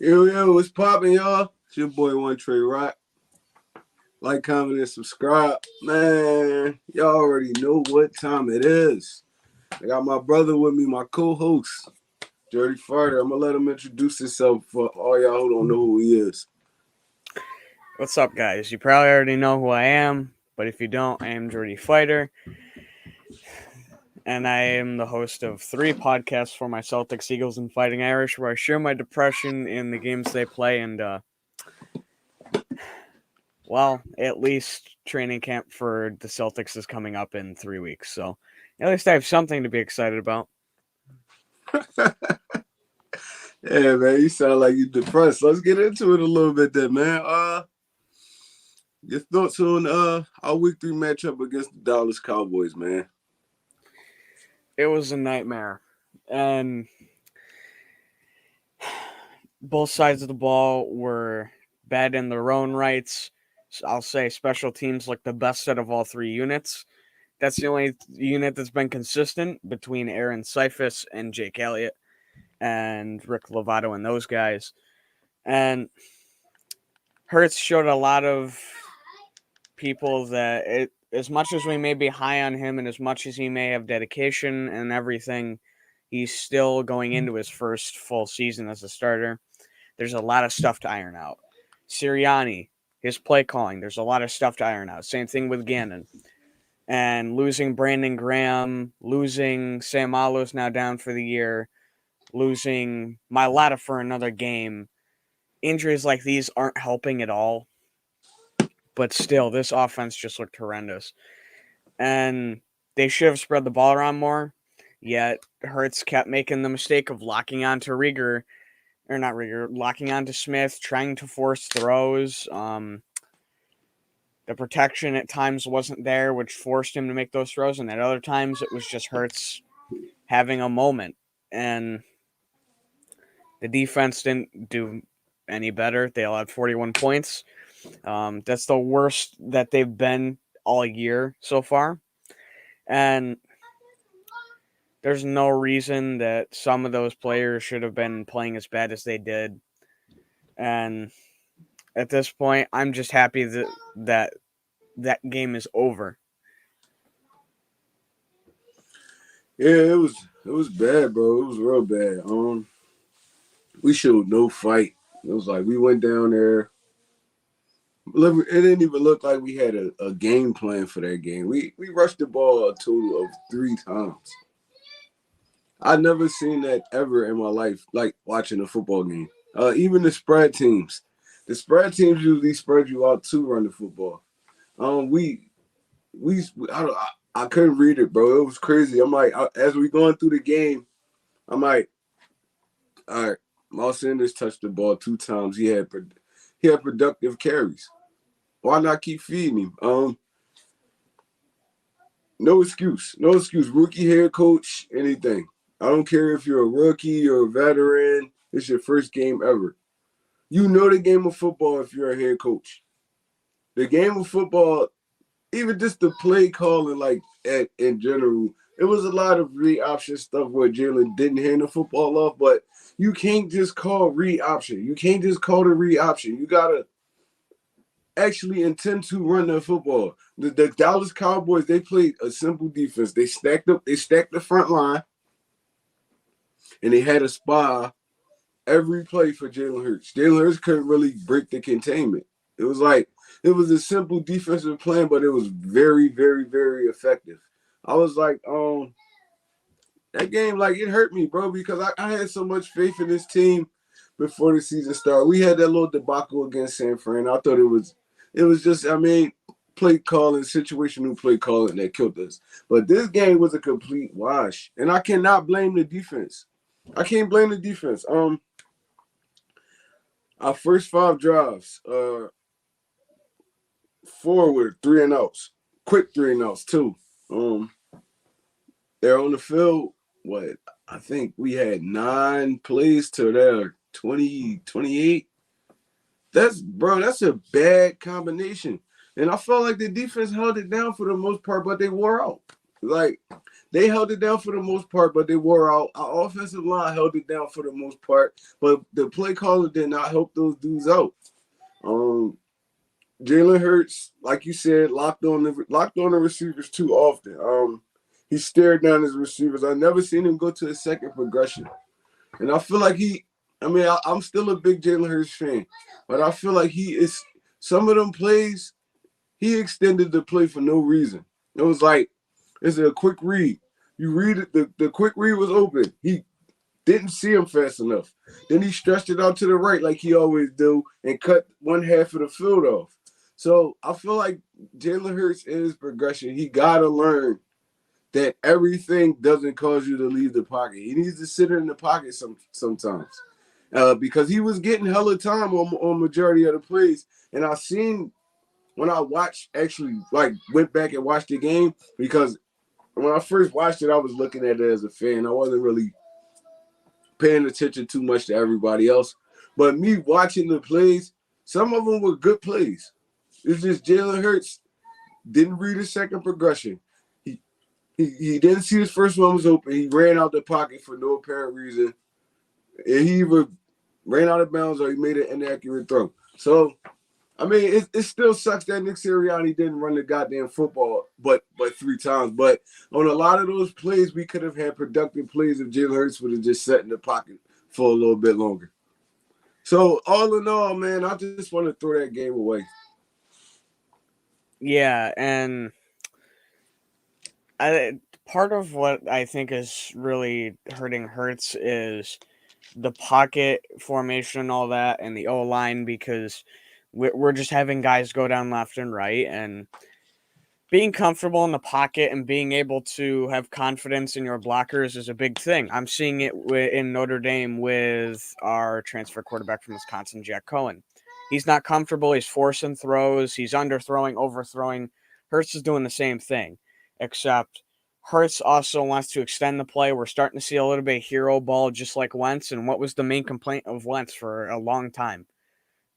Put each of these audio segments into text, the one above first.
Yo, what's poppin', y'all? It's your boy Onetre, right? Like, comment, and subscribe. Man, y'all already know what time it is. I got my brother with me, my co-host, Dirty Fighter. I'm gonna let him introduce himself for all y'all who don't know who he is. What's up, guys? You probably already know who I am, but if you don't, I am Dirty Fighter, and I am the host of 3 podcasts for my Celtics, Eagles, and Fighting Irish, where I share my depression in the games they play, and, at least training camp for the Celtics is coming up in 3 weeks, so at least I have something to be excited about. Yeah, man, you sound like you depressed. Let's get into it a little bit then, man. Your thoughts on our week 3 matchup against the Dallas Cowboys, man. It was a nightmare, and both sides of the ball were bad in their own rights. I'll say special teams looked the best out of all 3 units. That's the only unit that's been consistent between Aaron Cephas and Jake Elliott and Rick Lovato and those guys. And Hurts showed a lot of people that as much as we may be high on him and as much as he may have dedication and everything, he's still going into his first full season as a starter. There's a lot of stuff to iron out. Sirianni, his play calling, there's a lot of stuff to iron out. Same thing with Gannon. And losing Brandon Graham, losing Sam Allo's now down for the year, losing Mailata for another game. Injuries like these aren't helping at all. But still, this offense just looked horrendous. And they should have spread the ball around more, yet Hurts kept making the mistake of locking onto locking onto Smith, trying to force throws. The protection at times wasn't there, which forced him to make those throws, and at other times it was just Hurts having a moment. And the defense didn't do any better. They allowed 41 points. That's the worst that they've been all year so far. And there's no reason that some of those players should have been playing as bad as they did. And at this point, I'm just happy that game is over. Yeah, it was bad, bro. It was real bad. We showed no fight. It was like we went down there. It didn't even look like we had a game plan for that game. We rushed the ball a total of 3 times. I never seen that ever in my life, like watching a football game. Even the spread teams. The spread teams usually spread you out to run the football. We I couldn't read it, bro. It was crazy. I'm like, as we going through the game, I'm like, all right, Miles Sanders touched the ball 2 times. He had productive carries. Why not keep feeding him? No excuse. No excuse. Rookie head coach, anything. I don't care if you're a rookie or a veteran. It's your first game ever. You know the game of football if you're a head coach. The game of football, even just the play calling, like in general, it was a lot of read option stuff where Jalen didn't hand the football off, but you can't just call read option. You can't just call the read option. You gotta actually intend to run the football. The Dallas Cowboys, they played a simple defense. They stacked the front line, and they had a spy every play for Jalen Hurts. Jalen Hurts couldn't really break the containment. It was like it was a simple defensive plan, but it was very, very, very effective. I was like, that game, like it hurt me, bro, because I had so much faith in this team before the season started. We had that little debacle against San Fran. I thought it was just, I mean, play calling, situational play calling that killed us. But this game was a complete wash, and I cannot blame the defense. I can't blame the defense. Our first 5 drives, 4 were 3 and outs, quick 3 and outs too. They're on the field. What I think we had 9 plays to their 28. That's a bad combination. And I felt like the defense held it down for the most part, but they wore out. Like They held it down for the most part, but they wore out. Our offensive line held it down for the most part, but the play caller did not help those dudes out. Um, Jalen Hurts, like you said, locked on the receivers too often. He stared down his receivers. I never seen him go to a second progression, and I feel like he. I mean, I'm still a big Jalen Hurts fan, but I feel like he is. Some of them plays, he extended the play for no reason. It was like it's a quick read. You read it, the quick read was open. He didn't see him fast enough. Then he stretched it out to the right like he always do and cut one half of the field off. So I feel like Jalen Hurts in his progression, he gotta learn that everything doesn't cause you to leave the pocket. He needs to sit in the pocket sometimes. Because he was getting hella time on majority of the plays. And I seen when I watched, actually like went back and watched the game, because when I first watched it, I was looking at it as a fan. I wasn't really paying attention too much to everybody else. But me watching the plays, some of them were good plays. It's just Jalen Hurts didn't read his second progression. He didn't see his first one was open. He ran out the pocket for no apparent reason. And he either ran out of bounds or he made an inaccurate throw. So, I mean, it still sucks that Nick Sirianni didn't run the goddamn football but 3 times. But on a lot of those plays, we could have had productive plays if Jalen Hurts would have just sat in the pocket for a little bit longer. So, all in all, man, I just want to throw that game away. Yeah, and part of what I think is really hurting Hurts is the pocket formation and all that, and the O line, because we're just having guys go down left and right, and being comfortable in the pocket and being able to have confidence in your blockers is a big thing. I'm seeing it in Notre Dame with our transfer quarterback from Wisconsin, Jack Cohen. He's not comfortable. He's forcing throws. He's underthrowing, overthrowing. Hurts is doing the same thing, except Hurts also wants to extend the play. We're starting to see a little bit of hero ball, just like Wentz. And what was the main complaint of Wentz for a long time?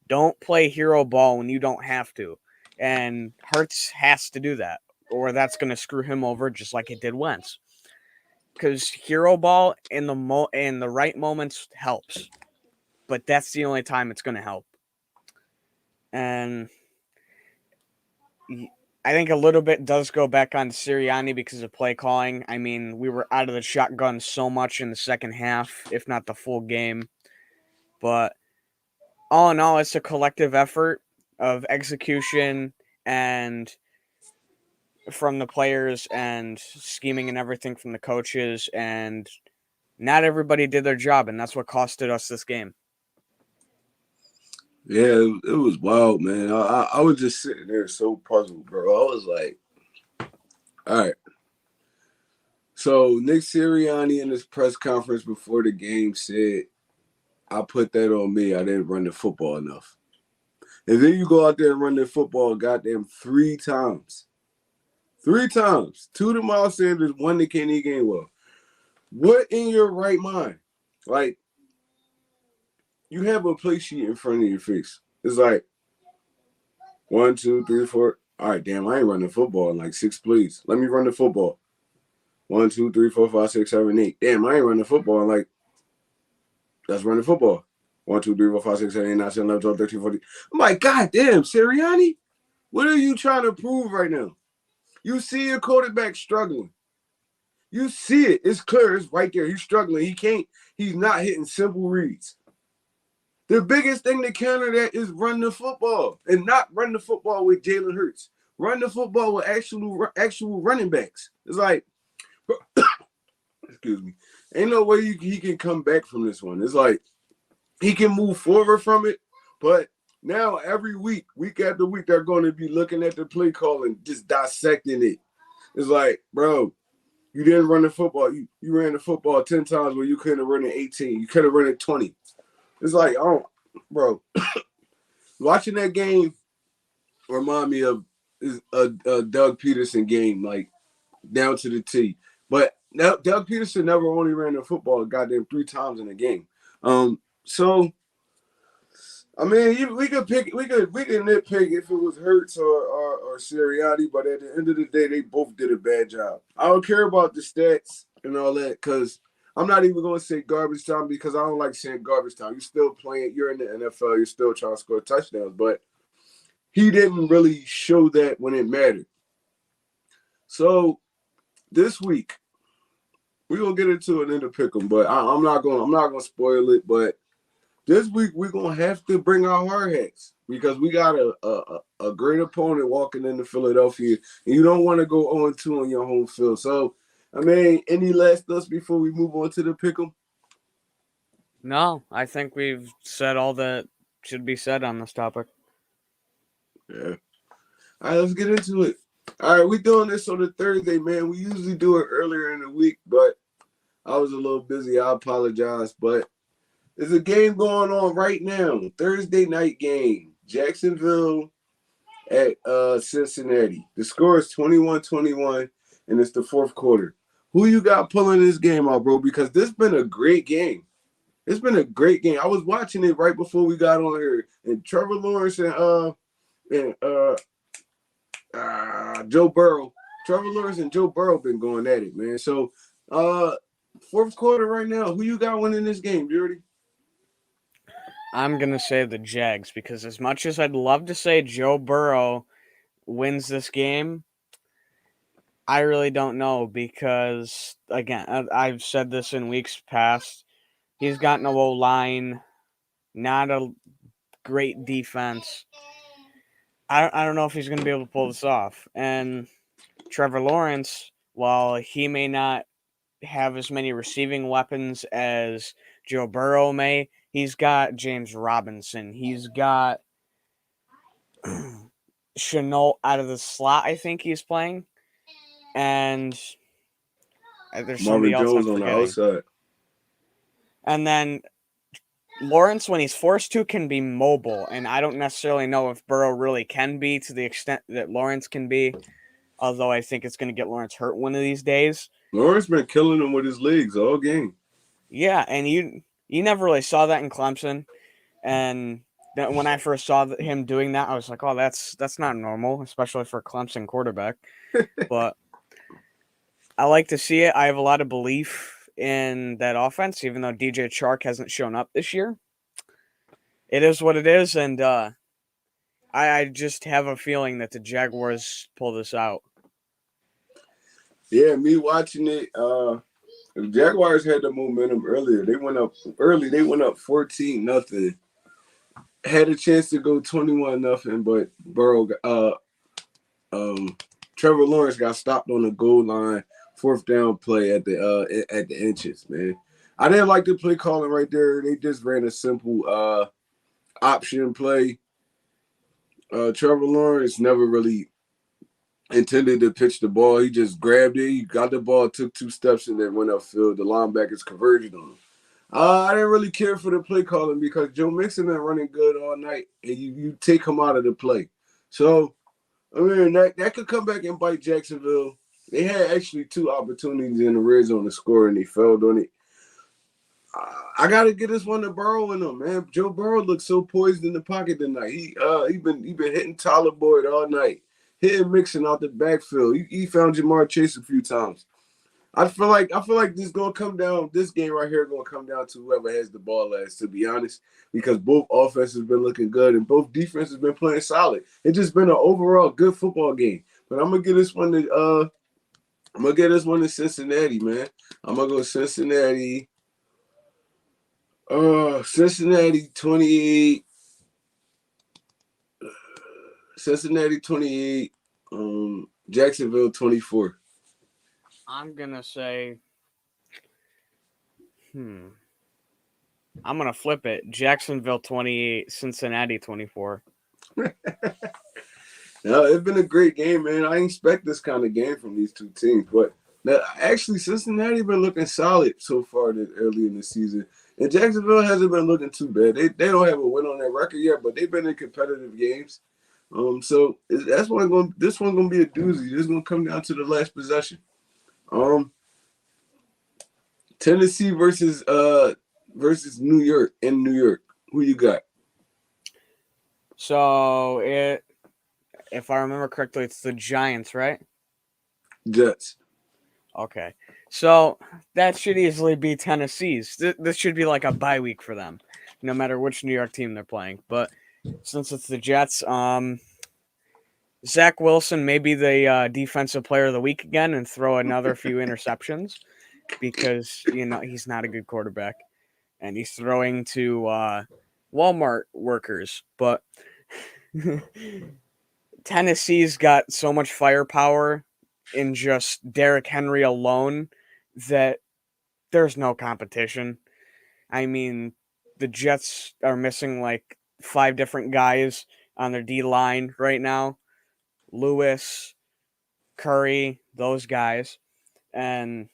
Don't play hero ball when you don't have to. And Hurts has to do that, or that's going to screw him over just like it did Wentz. Because hero ball in the right moments helps, but that's the only time it's going to help. And I think a little bit does go back on Sirianni because of play calling. I mean, we were out of the shotgun so much in the second half, if not the full game. But all in all, it's a collective effort of execution and from the players and scheming and everything from the coaches, and not everybody did their job, and that's what costed us this game. Yeah, it was wild, man. I was just sitting there so puzzled, bro. I was like, all right. So Nick Sirianni in his press conference before the game said, I put that on me. I didn't run the football enough. And then you go out there and run the football goddamn 3 times. 3 times. 2 to Miles Sanders, 1 to Kenny Gainwell. What in your right mind? Like, you have a play sheet in front of your face. It's like 1, 2, 3, 4. All right, damn, I ain't running football in like 6 plays. Let me run the football. 1, 2, 3, 4, 5, 6, 7, 8. Damn, I ain't running football in like, let's run the football. 1, 2, 3, 4, 5, 6, 7, 8, 9, 10, 11, 12, 13, 14. I'm like, God damn, Sirianni, what are you trying to prove right now? You see your quarterback struggling. You see it. It's clear. It's right there. He's struggling. He's not hitting simple reads. The biggest thing to counter that is run the football, and not run the football with Jalen Hurts. Run the football with actual running backs. It's like, excuse me, ain't no way he can come back from this one. It's like he can move forward from it, but now every week after week, they're going to be looking at the play call and just dissecting it. It's like, bro, you didn't run the football. You ran the football 10 times where you couldn't have run it 18. You could have run it 20. It's like, oh, bro, watching that game remind me of a Doug Peterson game, like down to the T. But Doug Peterson never only ran the football goddamn 3 times in a game. So I mean, we could nitpick if it was Hurts or Sirianni, but at the end of the day, they both did a bad job. I don't care about the stats and all that because I'm not even going to say garbage time because I don't like saying garbage time. You're still playing. You're in the NFL. You're still trying to score touchdowns, but he didn't really show that when it mattered. So this week we're gonna get into it in the pick'em, but I'm not gonna spoil it. But this week we're gonna have to bring our hard hats because we got a great opponent walking into Philadelphia, and you don't want to go 0-2 on your home field. So, I mean, any last thoughts before we move on to the pick'em? No, I think we've said all that should be said on this topic. Yeah. All right, let's get into it. All right, we're doing this on a Thursday, man. We usually do it earlier in the week, but I was a little busy. I apologize, but there's a game going on right now. Thursday night game. Jacksonville at Cincinnati. The score is 21-21, and it's the fourth quarter. Who you got pulling this game out, bro? Because this been a great game. It's been a great game. I was watching it right before we got on here, and Trevor Lawrence and Joe Burrow. Trevor Lawrence and Joe Burrow been going at it, man. So, fourth quarter right now. Who you got winning this game, Jordy? I'm going to say the Jags because as much as I'd love to say Joe Burrow wins this game, I really don't know because, again, I've said this in weeks past. He's got no O-line, not a great defense. I don't know if he's going to be able to pull this off. And Trevor Lawrence, while he may not have as many receiving weapons as Joe Burrow may, he's got James Robinson. He's got Chenault out of the slot, I think he's playing. And there's somebody Marvin else Jones I'm on the forgetting. outside. And then Lawrence, when he's forced to, can be mobile. And I don't necessarily know if Burrow really can be to the extent that Lawrence can be. Although I think it's going to get Lawrence hurt one of these days. Lawrence been killing him with his legs all game. Yeah, and you never really saw that in Clemson. And when I first saw him doing that, I was like, oh, that's not normal, especially for a Clemson quarterback. But I like to see it. I have a lot of belief in that offense, even though DJ Chark hasn't shown up this year. It is what it is, and I just have a feeling that the Jaguars pull this out. Yeah, me watching it. The Jaguars had the momentum earlier. They went up early. They went up 14-0. Had a chance to go 21-0, but Trevor Lawrence got stopped on the goal line, fourth down play at the inches, man. I didn't like the play calling right there. They just ran a simple option play. Trevor Lawrence never really intended to pitch the ball. He just grabbed it. He got the ball, took 2 steps, and then went upfield. The linebackers converged on him. I didn't really care for the play calling because Joe Mixon been running good all night, and you take him out of the play. So, I mean, that could come back and bite Jacksonville. They had actually 2 opportunities in the red zone to score, and they failed on it. I gotta get this one to Burrow in them, man. Joe Burrow looks so poised in the pocket tonight. He been hitting Tyler Boyd all night, hitting Mixon out the backfield. He found Jamar Chase a few times. I feel like this gonna come down. This game right here gonna come down to whoever has the ball last. To be honest, because both offenses been looking good and both defenses been playing solid. It's just been an overall good football game. But I'm gonna get this one to Cincinnati, man. I'm gonna go Cincinnati. Cincinnati 28. Cincinnati 28. Jacksonville 24. I'm gonna say, I'm gonna flip it. Jacksonville 28, Cincinnati 24. Now, it's been a great game, man. I didn't expect this kind of game from these two teams, but now, actually, Cincinnati been looking solid so far this early in the season, and Jacksonville hasn't been looking too bad. They don't have a win on their record yet, but they've been in competitive games. So this one gonna be a doozy. This is gonna come down to the last possession. Tennessee versus New York in New York. Who you got? So if I remember correctly, it's the Giants, right? Jets. Okay. So that should easily be Tennessee's. This should be like a bye week for them, no matter which New York team they're playing. But since it's the Jets, Zach Wilson may be the defensive player of the week again and throw another few interceptions because he's not a good quarterback and he's throwing to Walmart workers. But Tennessee's got so much firepower in just Derrick Henry alone that there's no competition. I mean, the Jets are missing like 5 different guys on their D line right now. Lewis, Curry, those guys. And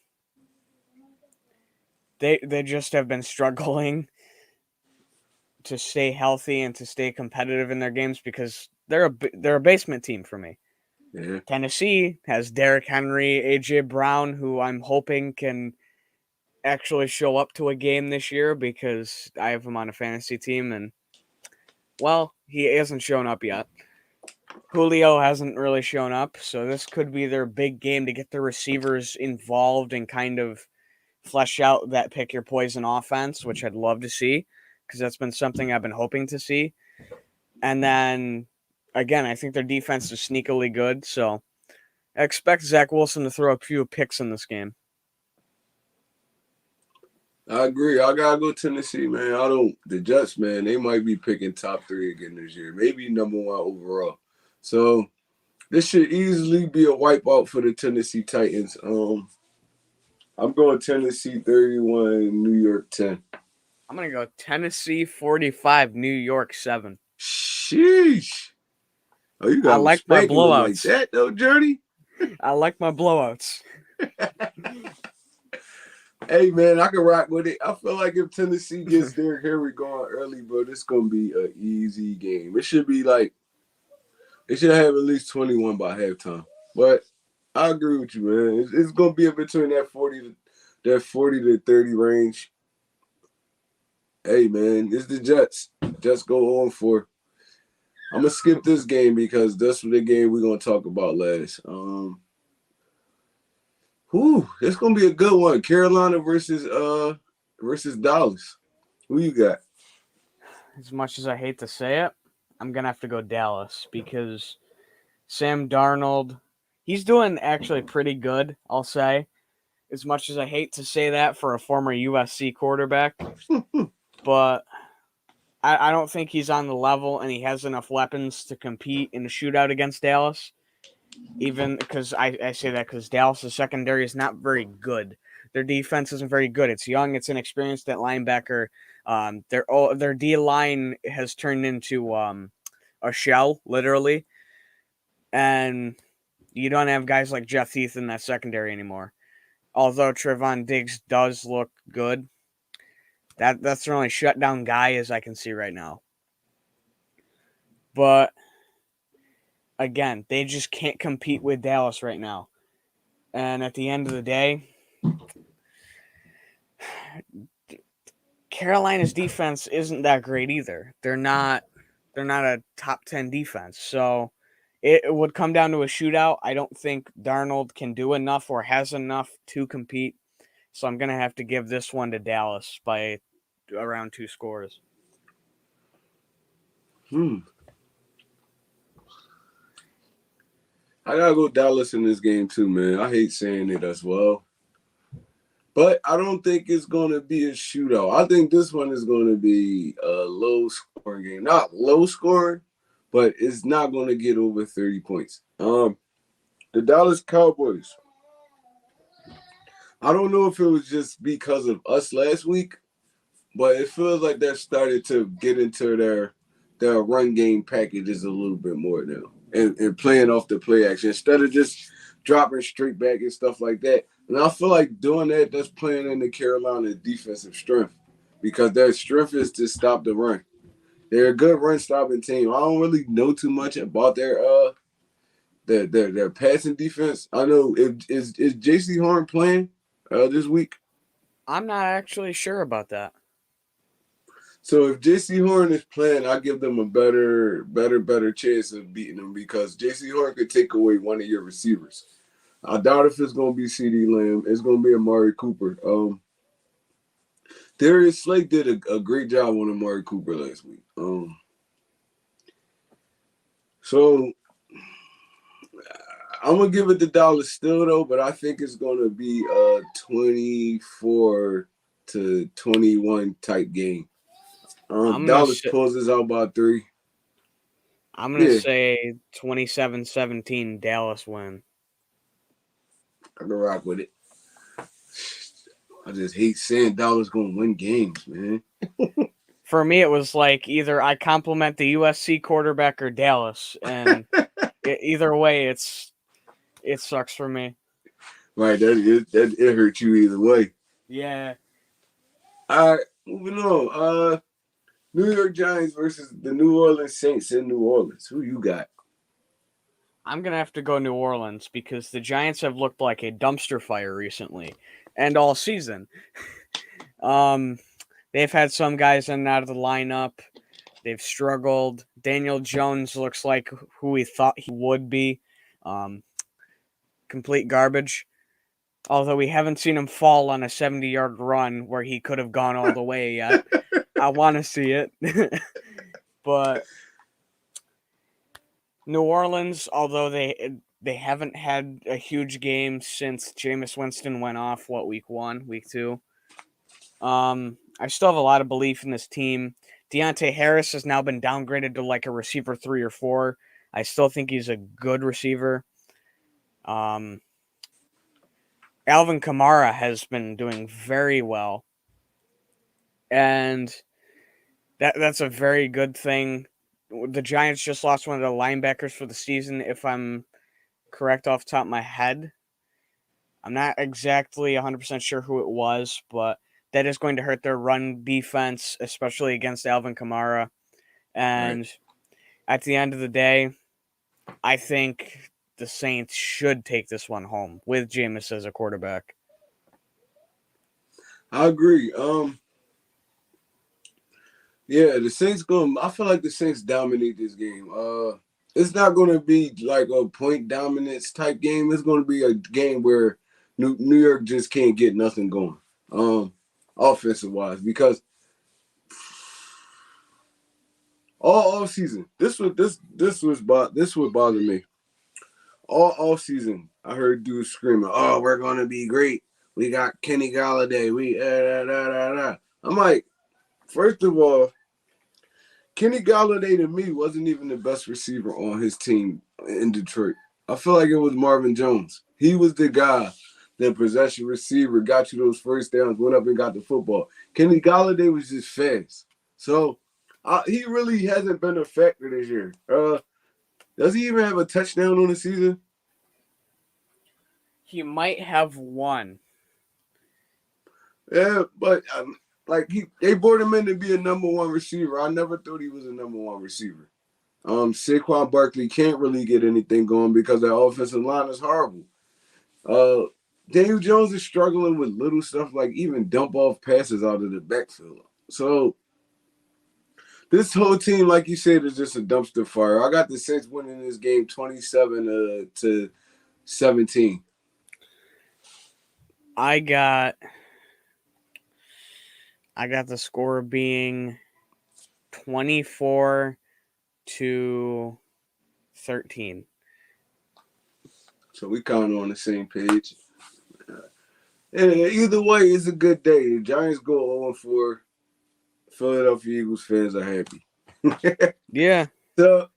they just have been struggling to stay healthy and to stay competitive in their games because they're a basement team for me. Yeah. Tennessee has Derrick Henry, AJ Brown, who I'm hoping can actually show up to a game this year because I have him on a fantasy team and well, he hasn't shown up yet. Julio hasn't really shown up, so this could be their big game to get the receivers involved and kind of flesh out that pick your poison offense, which I'd love to see because that's been something I've been hoping to see. And then again, I think their defense is sneakily good, so I expect Zach Wilson to throw a few picks in this game. I agree. I gotta go Tennessee, man. The Jets, man, they might be picking top 3 again this year, maybe number 1 overall. So this should easily be a wipeout for the Tennessee Titans. I'm going Tennessee 31, New York 10. I'm going to go Tennessee 45, New York 7. Sheesh. Oh, you I got like my spanking them like blowouts. that, though, Journey? I like my blowouts. Hey, man, I can rock with it. I feel like if Tennessee gets Derrick Henry going early, bro, this going to be an easy game. It should be like, it should have at least 21 by halftime. But I agree with you, man. It's going to be between that 40 to 30 range. Hey, man, it's the Jets. Jets go on for. I'm going to skip this game because that's the game we're going to talk about last. It's gonna be a good one. Carolina versus Dallas. Who you got? As much as I hate to say it, I'm gonna have to go Dallas because Sam Darnold, he's doing actually pretty good, I'll say. As much as I hate to say that for a former USC quarterback, but I don't think he's on the level and he has enough weapons to compete in a shootout against Dallas. Even because I say that because Dallas' secondary is not very good. Their defense isn't very good. It's young. It's inexperienced at linebacker. Their D line has turned into a shell, literally, and you don't have guys like Jeff Heath in that secondary anymore. Although Trevon Diggs does look good, that's their only shutdown guy as I can see right now. But again, they just can't compete with Dallas right now. And at the end of the day, Carolina's defense isn't that great either. They're not a top 10 defense. So it would come down to a shootout. I don't think Darnold can do enough or has enough to compete. So I'm going to have to give this one to Dallas by around 2 scores. I gotta go Dallas in this game too, man. I hate saying it as well. But I don't think it's gonna be a shootout. I think this one is gonna be a low scoring game. Not low scoring, but it's not gonna get over 30 points. The Dallas Cowboys. I don't know if it was just because of us last week, but it feels like they're starting to get into their run game packages a little bit more now and playing off the play action instead of just dropping straight back and stuff like that. And I feel like doing that, that's playing into Carolina's defensive strength because their strength is to stop the run. They're a good run stopping team. I don't really know too much about their passing defense. I know is J.C. Horn playing this week? I'm not actually sure about that. So if J.C. Horn is playing, I give them a better chance of beating them because J.C. Horn could take away one of your receivers. I doubt if it's gonna be C.D. Lamb. It's gonna be Amari Cooper. Darius Slade did a great job on Amari Cooper last week. So I'm gonna give it to Dallas still though, but I think it's gonna be a 24-21 type game. I'm gonna Dallas say, pulls this out by 3. I'm gonna Yeah, say 27-17 Dallas win. I can rock with it. I just hate saying Dallas gonna win games, man. For me, it was like either I compliment the USC quarterback or Dallas, and either way, it sucks for me. Right, it hurt you either way. Yeah, All right, moving on. New York Giants versus the New Orleans Saints in New Orleans. Who you got? I'm gonna have to go New Orleans because the Giants have looked like a dumpster fire recently, and all season. Um, they've had some guys in and out of the lineup. They've struggled. Daniel Jones looks like who we thought he would be. Um, Complete garbage. Although we haven't seen him fall on a 70-yard run where he could have gone all the way yet. I want to see it. But New Orleans, although they haven't had a huge game since Jameis Winston went off, week 1, week 2. I still have a lot of belief in this team. Deontay Harris has now been downgraded to like a receiver 3 or 4. I still think he's a good receiver. Alvin Kamara has been doing very well. And that's a very good thing. The Giants just lost one of the linebackers for the season, if I'm correct off the top of my head. I'm not exactly 100% sure who it was, but that is going to hurt their run defense, especially against Alvin Kamara. And Right. at the end of the day, I think the Saints should take this one home with Jameis as a quarterback. I agree. Yeah, the Saints going. I feel like the Saints dominate this game. It's not going to be like a point dominance type game. It's going to be a game where New York just can't get nothing going. Offensive wise, because all season, this would bother me. All season, I heard dudes screaming, "Oh, we're going to be great. We got Kenny Galladay. We da da da da." I'm like, first of all, Kenny Galladay to me wasn't even the best receiver on his team in Detroit. I feel like it was Marvin Jones. He was the guy, the possession receiver, got you those first downs, went up and got the football. Kenny Galladay was just fast. So he really hasn't been a factor this year. Does he even have a touchdown on the season? He might have one. Yeah, but like they brought him in to be a number 1 receiver. I never thought he was a number 1 receiver. Saquon Barkley can't really get anything going because their offensive line is horrible. Daniel Jones is struggling with little stuff like even dump off passes out of the backfield. So this whole team, like you said, is just a dumpster fire. I got the Saints winning this game 27-17. I got the score being 24-13. So we kind of on the same page. Either way, it's a good day. The Giants go 0-4. Philadelphia Eagles fans are happy. Yeah. So,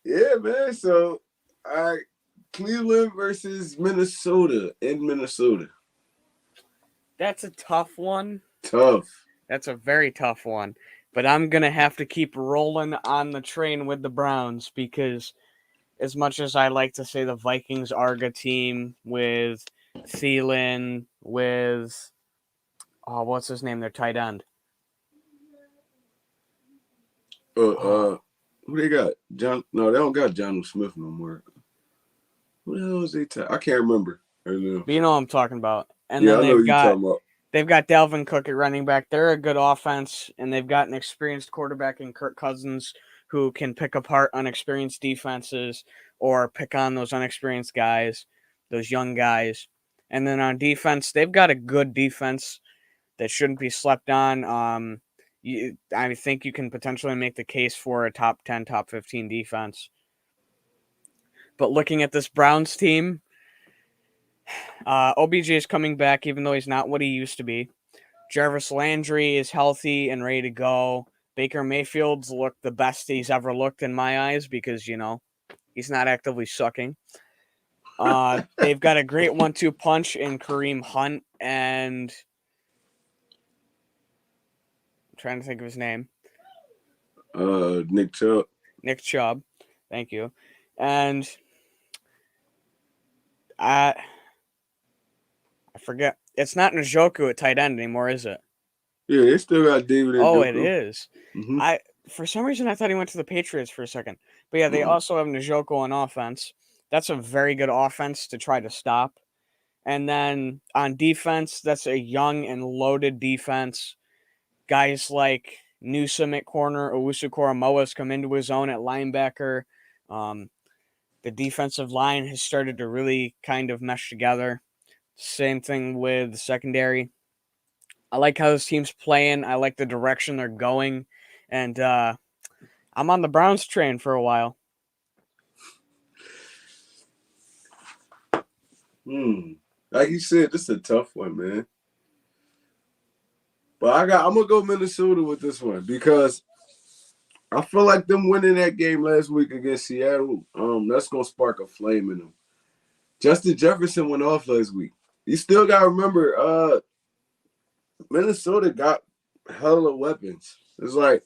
yeah, man. So, all right. Cleveland versus Minnesota in Minnesota. That's a tough one. Tough. That's a very tough one. But I'm going to have to keep rolling on the train with the Browns because as much as I like to say the Vikings are a good team with Thielen, with, what's his name? Their tight end. Who they got? John? No, they don't got John Smith no more. Who the hell is they? I can't remember. But you know what I'm talking about. And Yeah, then I know who you're talking about. They've got Dalvin Cook at running back. They're a good offense, and they've got an experienced quarterback in Kirk Cousins who can pick apart unexperienced defenses or pick on those unexperienced guys, those young guys. And then on defense, they've got a good defense that shouldn't be slept on. I think you can potentially make the case for a top 10, top 15 defense. But looking at this Browns team, OBJ is coming back, even though he's not what he used to be. Jarvis Landry is healthy and ready to go. Baker Mayfield's looked the best he's ever looked in my eyes because, he's not actively sucking. They've got a great 1-2 punch in Kareem Hunt and I'm trying to think of his name. Nick Chubb. Nick Chubb. Thank you. And I forget. It's not Njoku at tight end anymore, is it? Yeah, they still got David Njoku. Oh, it is. Mm-hmm. For some reason I thought he went to the Patriots for a second. But yeah, they also have Njoku on offense. That's a very good offense to try to stop. And then on defense, that's a young and loaded defense. Guys like Newsome at corner, Owusu-Koramoah's come into his own at linebacker. The defensive line has started to really kind of mesh together. Same thing with the secondary. I like how this team's playing. I like the direction they're going. And I'm on the Browns train for a while. Like you said, this is a tough one, man. But I'm gonna go Minnesota with this one because I feel like them winning that game last week against Seattle, that's gonna spark a flame in them. Justin Jefferson went off last week. You still gotta remember, Minnesota got hella weapons. It's like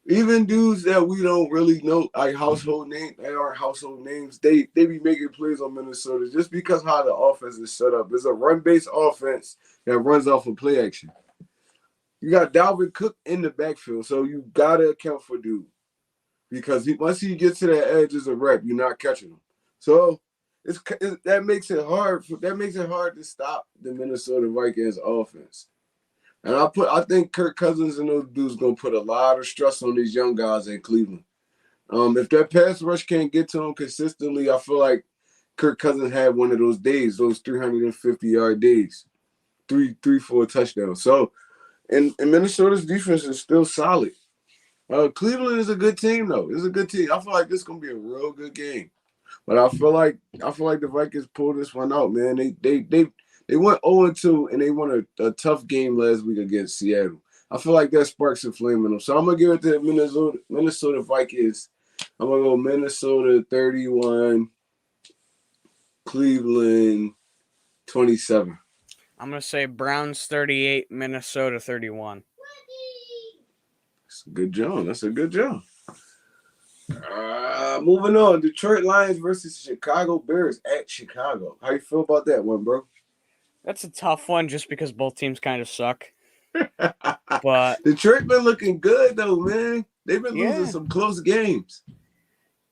even dudes that we don't really know, like household names, they aren't household names. They be making plays on Minnesota just because how the offense is set up. It's a run-based offense that runs off of play action. You got Dalvin Cook in the backfield, so you gotta account for dude because once he gets to that edge as a rep, you're not catching him. So that makes it hard. That makes it hard to stop the Minnesota Vikings offense. And I think Kirk Cousins and those dudes gonna put a lot of stress on these young guys in Cleveland. If that pass rush can't get to them consistently, I feel like Kirk Cousins had one of those days, those 350-yard days, 4 touchdowns. So, and Minnesota's defense is still solid. Cleveland is a good team though. It's a good team. I feel like this is gonna be a real good game. But I feel like the Vikings pulled this one out, man. They went 0-2 and they won a tough game last week against Seattle. I feel like that sparks a flame in them. So I'm gonna give it to the Minnesota Vikings. I'm gonna go Minnesota 31, Cleveland 27. I'm gonna say Browns 38, Minnesota 31. That's a good job. That's a good job. Moving on, Detroit Lions versus Chicago Bears at Chicago. How you feel about that one, bro? That's a tough one just because both teams kind of suck. But Detroit been looking good though, man. They've been losing some close games.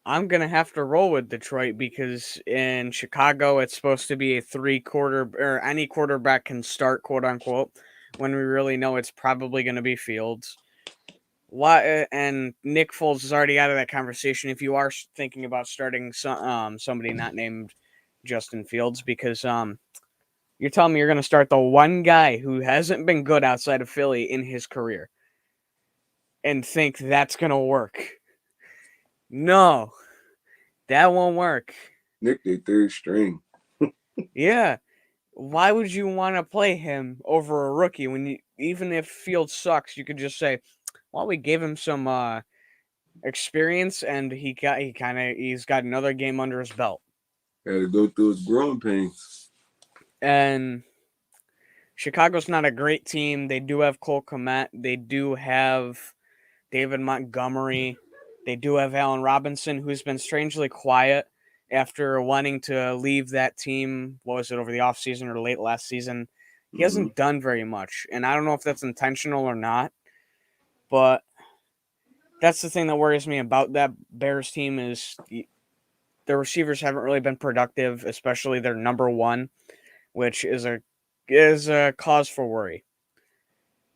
I'm gonna have to roll with Detroit because in Chicago it's supposed to be a 3-quarter or any quarterback can start, quote unquote, when we really know it's probably gonna be Fields. And Nick Foles is already out of that conversation if you are thinking about starting somebody not named Justin Fields because you're telling me you're going to start the one guy who hasn't been good outside of Philly in his career and think that's going to work. No, that won't work. Nick, they third string. Yeah. Why would you want to play him over a rookie when even if Fields sucks, you could just say, well, we gave him some experience and he's got another game under his belt. Had to go through his growing pains. And Chicago's not a great team. They do have Cole Kmet. They do have David Montgomery. They do have Allen Robinson, who's been strangely quiet after wanting to leave that team. What was it, over the offseason or late last season? He hasn't done very much. And I don't know if that's intentional or not. But that's the thing that worries me about that Bears team is the receivers haven't really been productive, especially their number one, which is a is a cause for worry.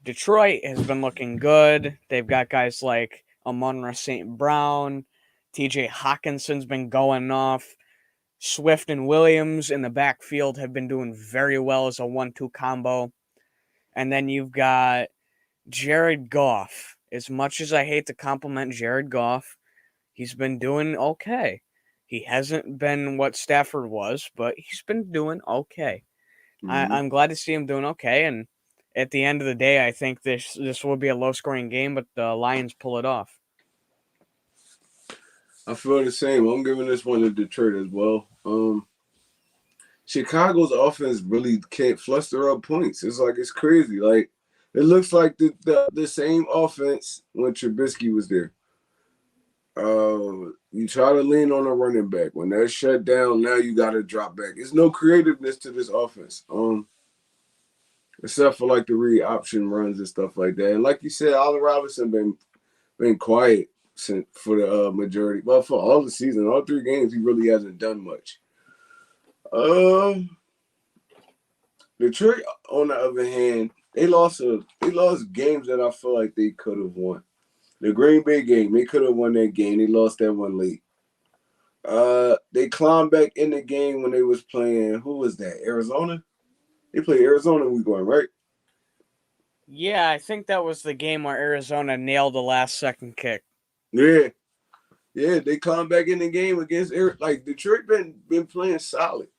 Detroit has been looking good. They've got guys like Amonra St. Brown, TJ Hawkinson's been going off. Swift and Williams in the backfield have been doing very well as a 1-2 combo. And then you've got Jared Goff. As much as I hate to compliment Jared Goff, he's been doing okay. He hasn't been what Stafford was, but he's been doing okay. Mm-hmm. I'm glad to see him doing okay. And at the end of the day, I think this will be a low scoring game, but the Lions pull it off. I feel the same. I'm giving this one to Detroit as well. Chicago's offense really can't fluster up points. It's like it's crazy. Like it looks like the same offense when Trubisky was there. You try to lean on a running back. When they're shut down, now you got to drop back. There's no creativeness to this offense. Except for like the read option runs and stuff like that. And like you said, Allen Robinson been quiet for the majority. Well, for all the season, all 3 games, he really hasn't done much. Detroit, on the other hand, they lost games that I feel like they could have won. The Green Bay game, they could have won that game. They lost that one late. They climbed back in the game when they was playing. Who was that? Arizona. They played Arizona week 1, right? Yeah, I think that was the game where Arizona nailed the last second kick. Yeah. Yeah, they climbed back in the game against like Detroit been playing solid.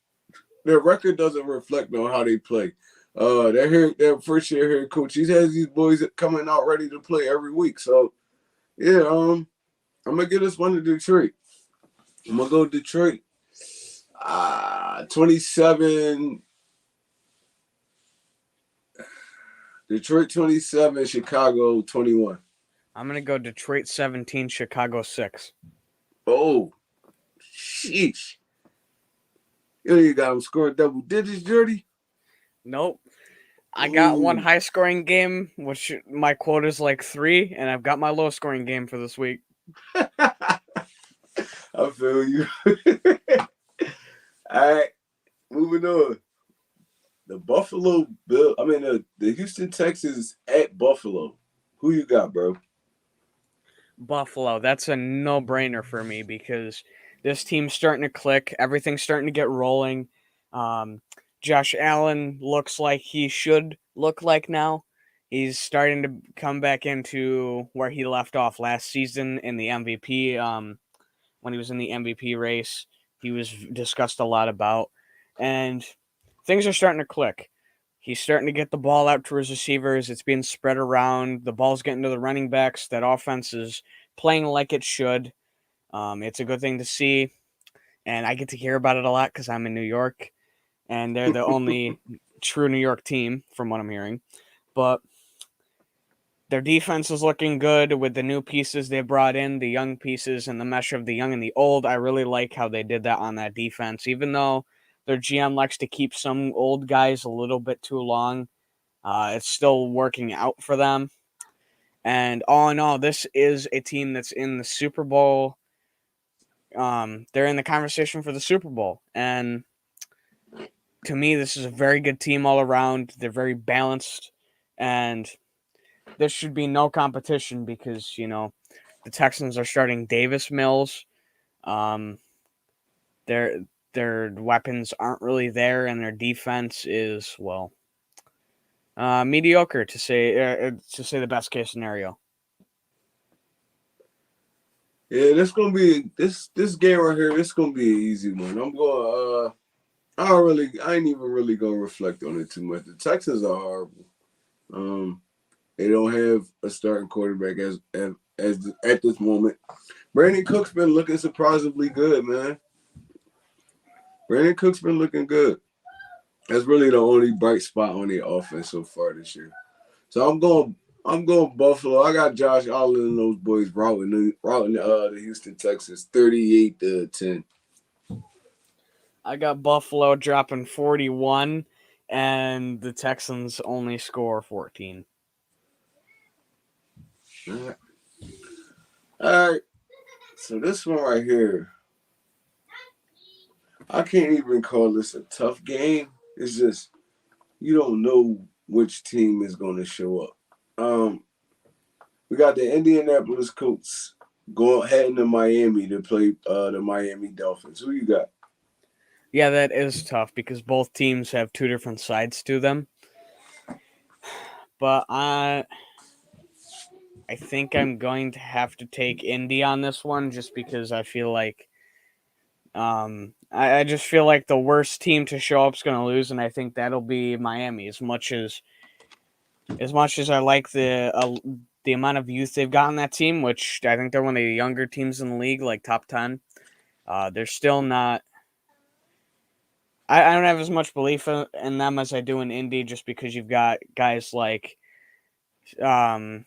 Their record doesn't reflect on how they play. Their first year head coach, he has these boys coming out ready to play every week. So yeah, I'm gonna give this one to Detroit. I'm gonna go Detroit. 27. Detroit 27, Chicago 21. I'm going to go Detroit 17, Chicago 6. Oh, sheesh. You got them scoring double digits, Jordy? Nope. I got one high scoring game, which my quote is like 3, and I've got my low scoring game for this week. I feel you. All right, moving on. The Buffalo Bill. I mean, the Houston Texans at Buffalo. Who you got, bro? Buffalo. That's a no brainer for me because this team's starting to click. Everything's starting to get rolling. Josh Allen looks like he should look like now. He's starting to come back into where he left off last season in the MVP. When he was in the MVP race, he was discussed a lot about. And things are starting to click. He's starting to get the ball out to his receivers. It's being spread around. The ball's getting to the running backs. That offense is playing like it should. It's a good thing to see. And I get to hear about it a lot because I'm in New York. And they're the only true New York team, from what I'm hearing. But their defense is looking good with the new pieces they brought in, the young pieces, and the mesh of the young and the old. I really like how they did that on that defense. Even though their GM likes to keep some old guys a little bit too long, it's still working out for them. And all in all, this is a team that's in the Super Bowl. They're in the conversation for the Super Bowl. And to me, this is a very good team all around. They're very balanced. And there should be no competition because, the Texans are starting Davis Mills. Their weapons aren't really there, and their defense is, well, mediocre to say the best case scenario. Yeah, this gonna be this game right here. It's gonna be an easy one. I'm going. I ain't even really gonna reflect on it too much. The Texans are horrible. They don't have a starting quarterback as at this moment. Brandon Cook's been looking surprisingly good, man. Brandon Cook's been looking good. That's really the only bright spot on the offense so far this year. So I'm going Buffalo. I got Josh Allen and those boys routing the Houston Texans 38-10. I got Buffalo dropping 41, and the Texans only score 14. All right. So this one right here, I can't even call this a tough game. It's just you don't know which team is going to show up. We got the Indianapolis Colts going heading to Miami to play the Miami Dolphins. Who you got? Yeah, that is tough because both teams have two different sides to them. But I think I'm going to have to take Indy on this one just because I feel like I just feel like the worst team to show up is going to lose, and I think that'll be Miami. As much as I like the amount of youth they've got on that team, which I think they're one of the younger teams in the league, like top 10. They're still not. I don't have as much belief in them as I do in Indy, just because you've got guys like um,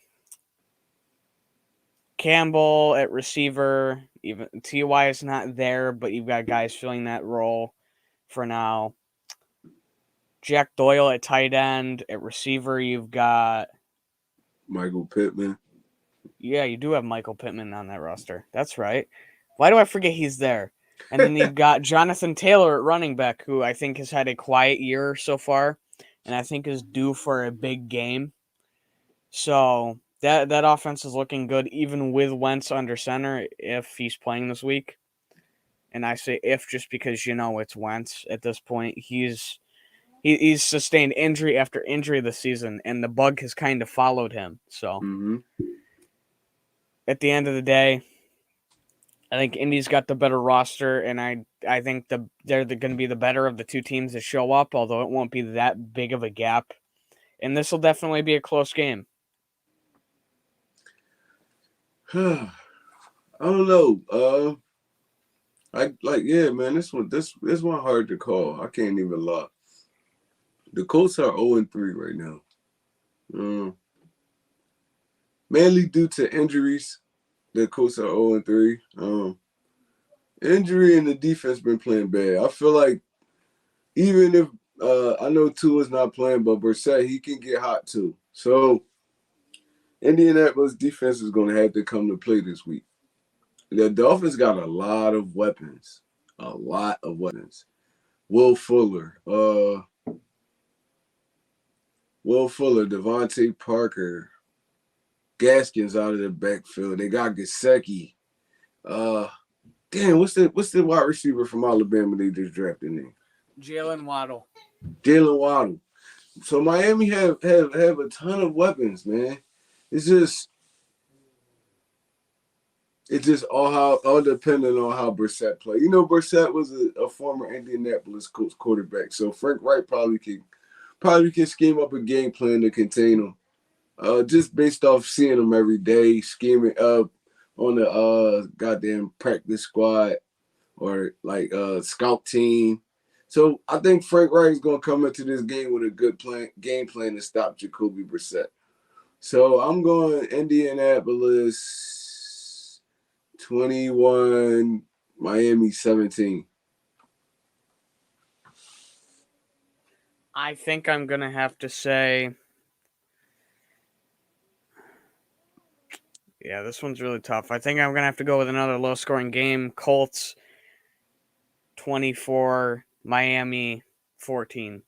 Campbell at receiver. Even Ty is not there, but you've got guys filling that role for now. Jack Doyle at tight end. At receiver, you've got. Michael Pittman. Yeah, you do have Michael Pittman on that roster. That's right. Why do I forget he's there? And then you've got Jonathan Taylor at running back, who I think has had a quiet year so far, and I think is due for a big game. So that offense is looking good, even with Wentz under center, if he's playing this week. And I say if just because it's Wentz at this point. He's sustained injury after injury this season, and the bug has kind of followed him. So Mm-hmm. at the end of the day, I think Indy's got the better roster, and I think they're going to be the better of the two teams that show up, although it won't be that big of a gap. And this will definitely be a close game. I don't know. Yeah, man. This one hard to call. I can't even lie. The Colts are 0-3 right now. Mainly due to injuries. The Colts are 0-3. Injury and the defense been playing bad. I feel like even if I know Tua's not playing, but Brissett, he can get hot too. So Indianapolis defense is going to have to come to play this week. The Dolphins got a lot of weapons. A lot of weapons. Will Fuller, Devontae Parker, Gaskins out of the backfield. They got Gesicki. What's the wide receiver from Alabama they just drafted in? Jalen Waddle. Jalen Waddle. So Miami have a ton of weapons, man. It's just all depending on how Brissett play. Brissett was a former Indianapolis Colts quarterback, so Frank Wright probably can scheme up a game plan to contain him. Just based off seeing him every day, scheming up on the goddamn practice squad or like scout team. So I think Frank Wright is gonna come into this game with a good game plan to stop Jacoby Brissett. So I'm going Indianapolis 21, Miami 17. I think I'm going to have to say, yeah, this one's really tough. I think I'm going to have to go with another low-scoring game. Colts 24, Miami 14.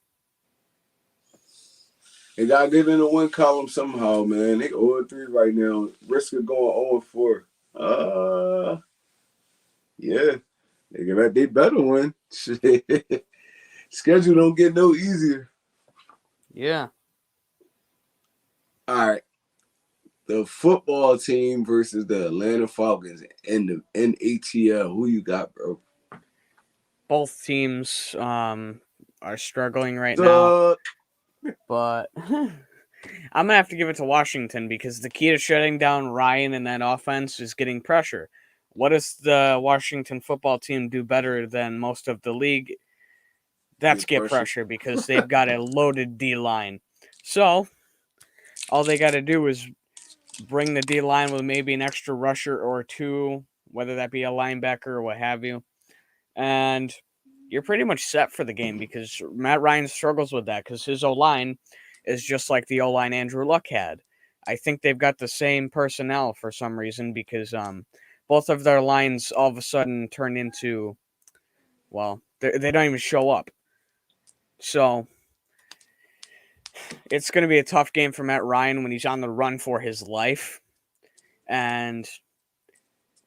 They got to get in the win column somehow, man. They 0-3 right now. Risk of going 0-4. Yeah. They better win. Schedule don't get no easier. Yeah. All right. The football team versus the Atlanta Falcons in the NATL. Who you got, bro? Both teams are struggling right now, but I'm going to have to give it to Washington because the key to shutting down Ryan and that offense is getting pressure. What does the Washington football team do better than most of the league? That's get pressure because they've got a loaded D-line. So all they got to do is bring the D-line with maybe an extra rusher or two, whether that be a linebacker or what have you. And you're pretty much set for the game because Matt Ryan struggles with that because his O-line is just like the O-line Andrew Luck had. I think they've got the same personnel for some reason because both of their lines all of a sudden turn into, well, they don't even show up. So It's going to be a tough game for Matt Ryan when he's on the run for his life. And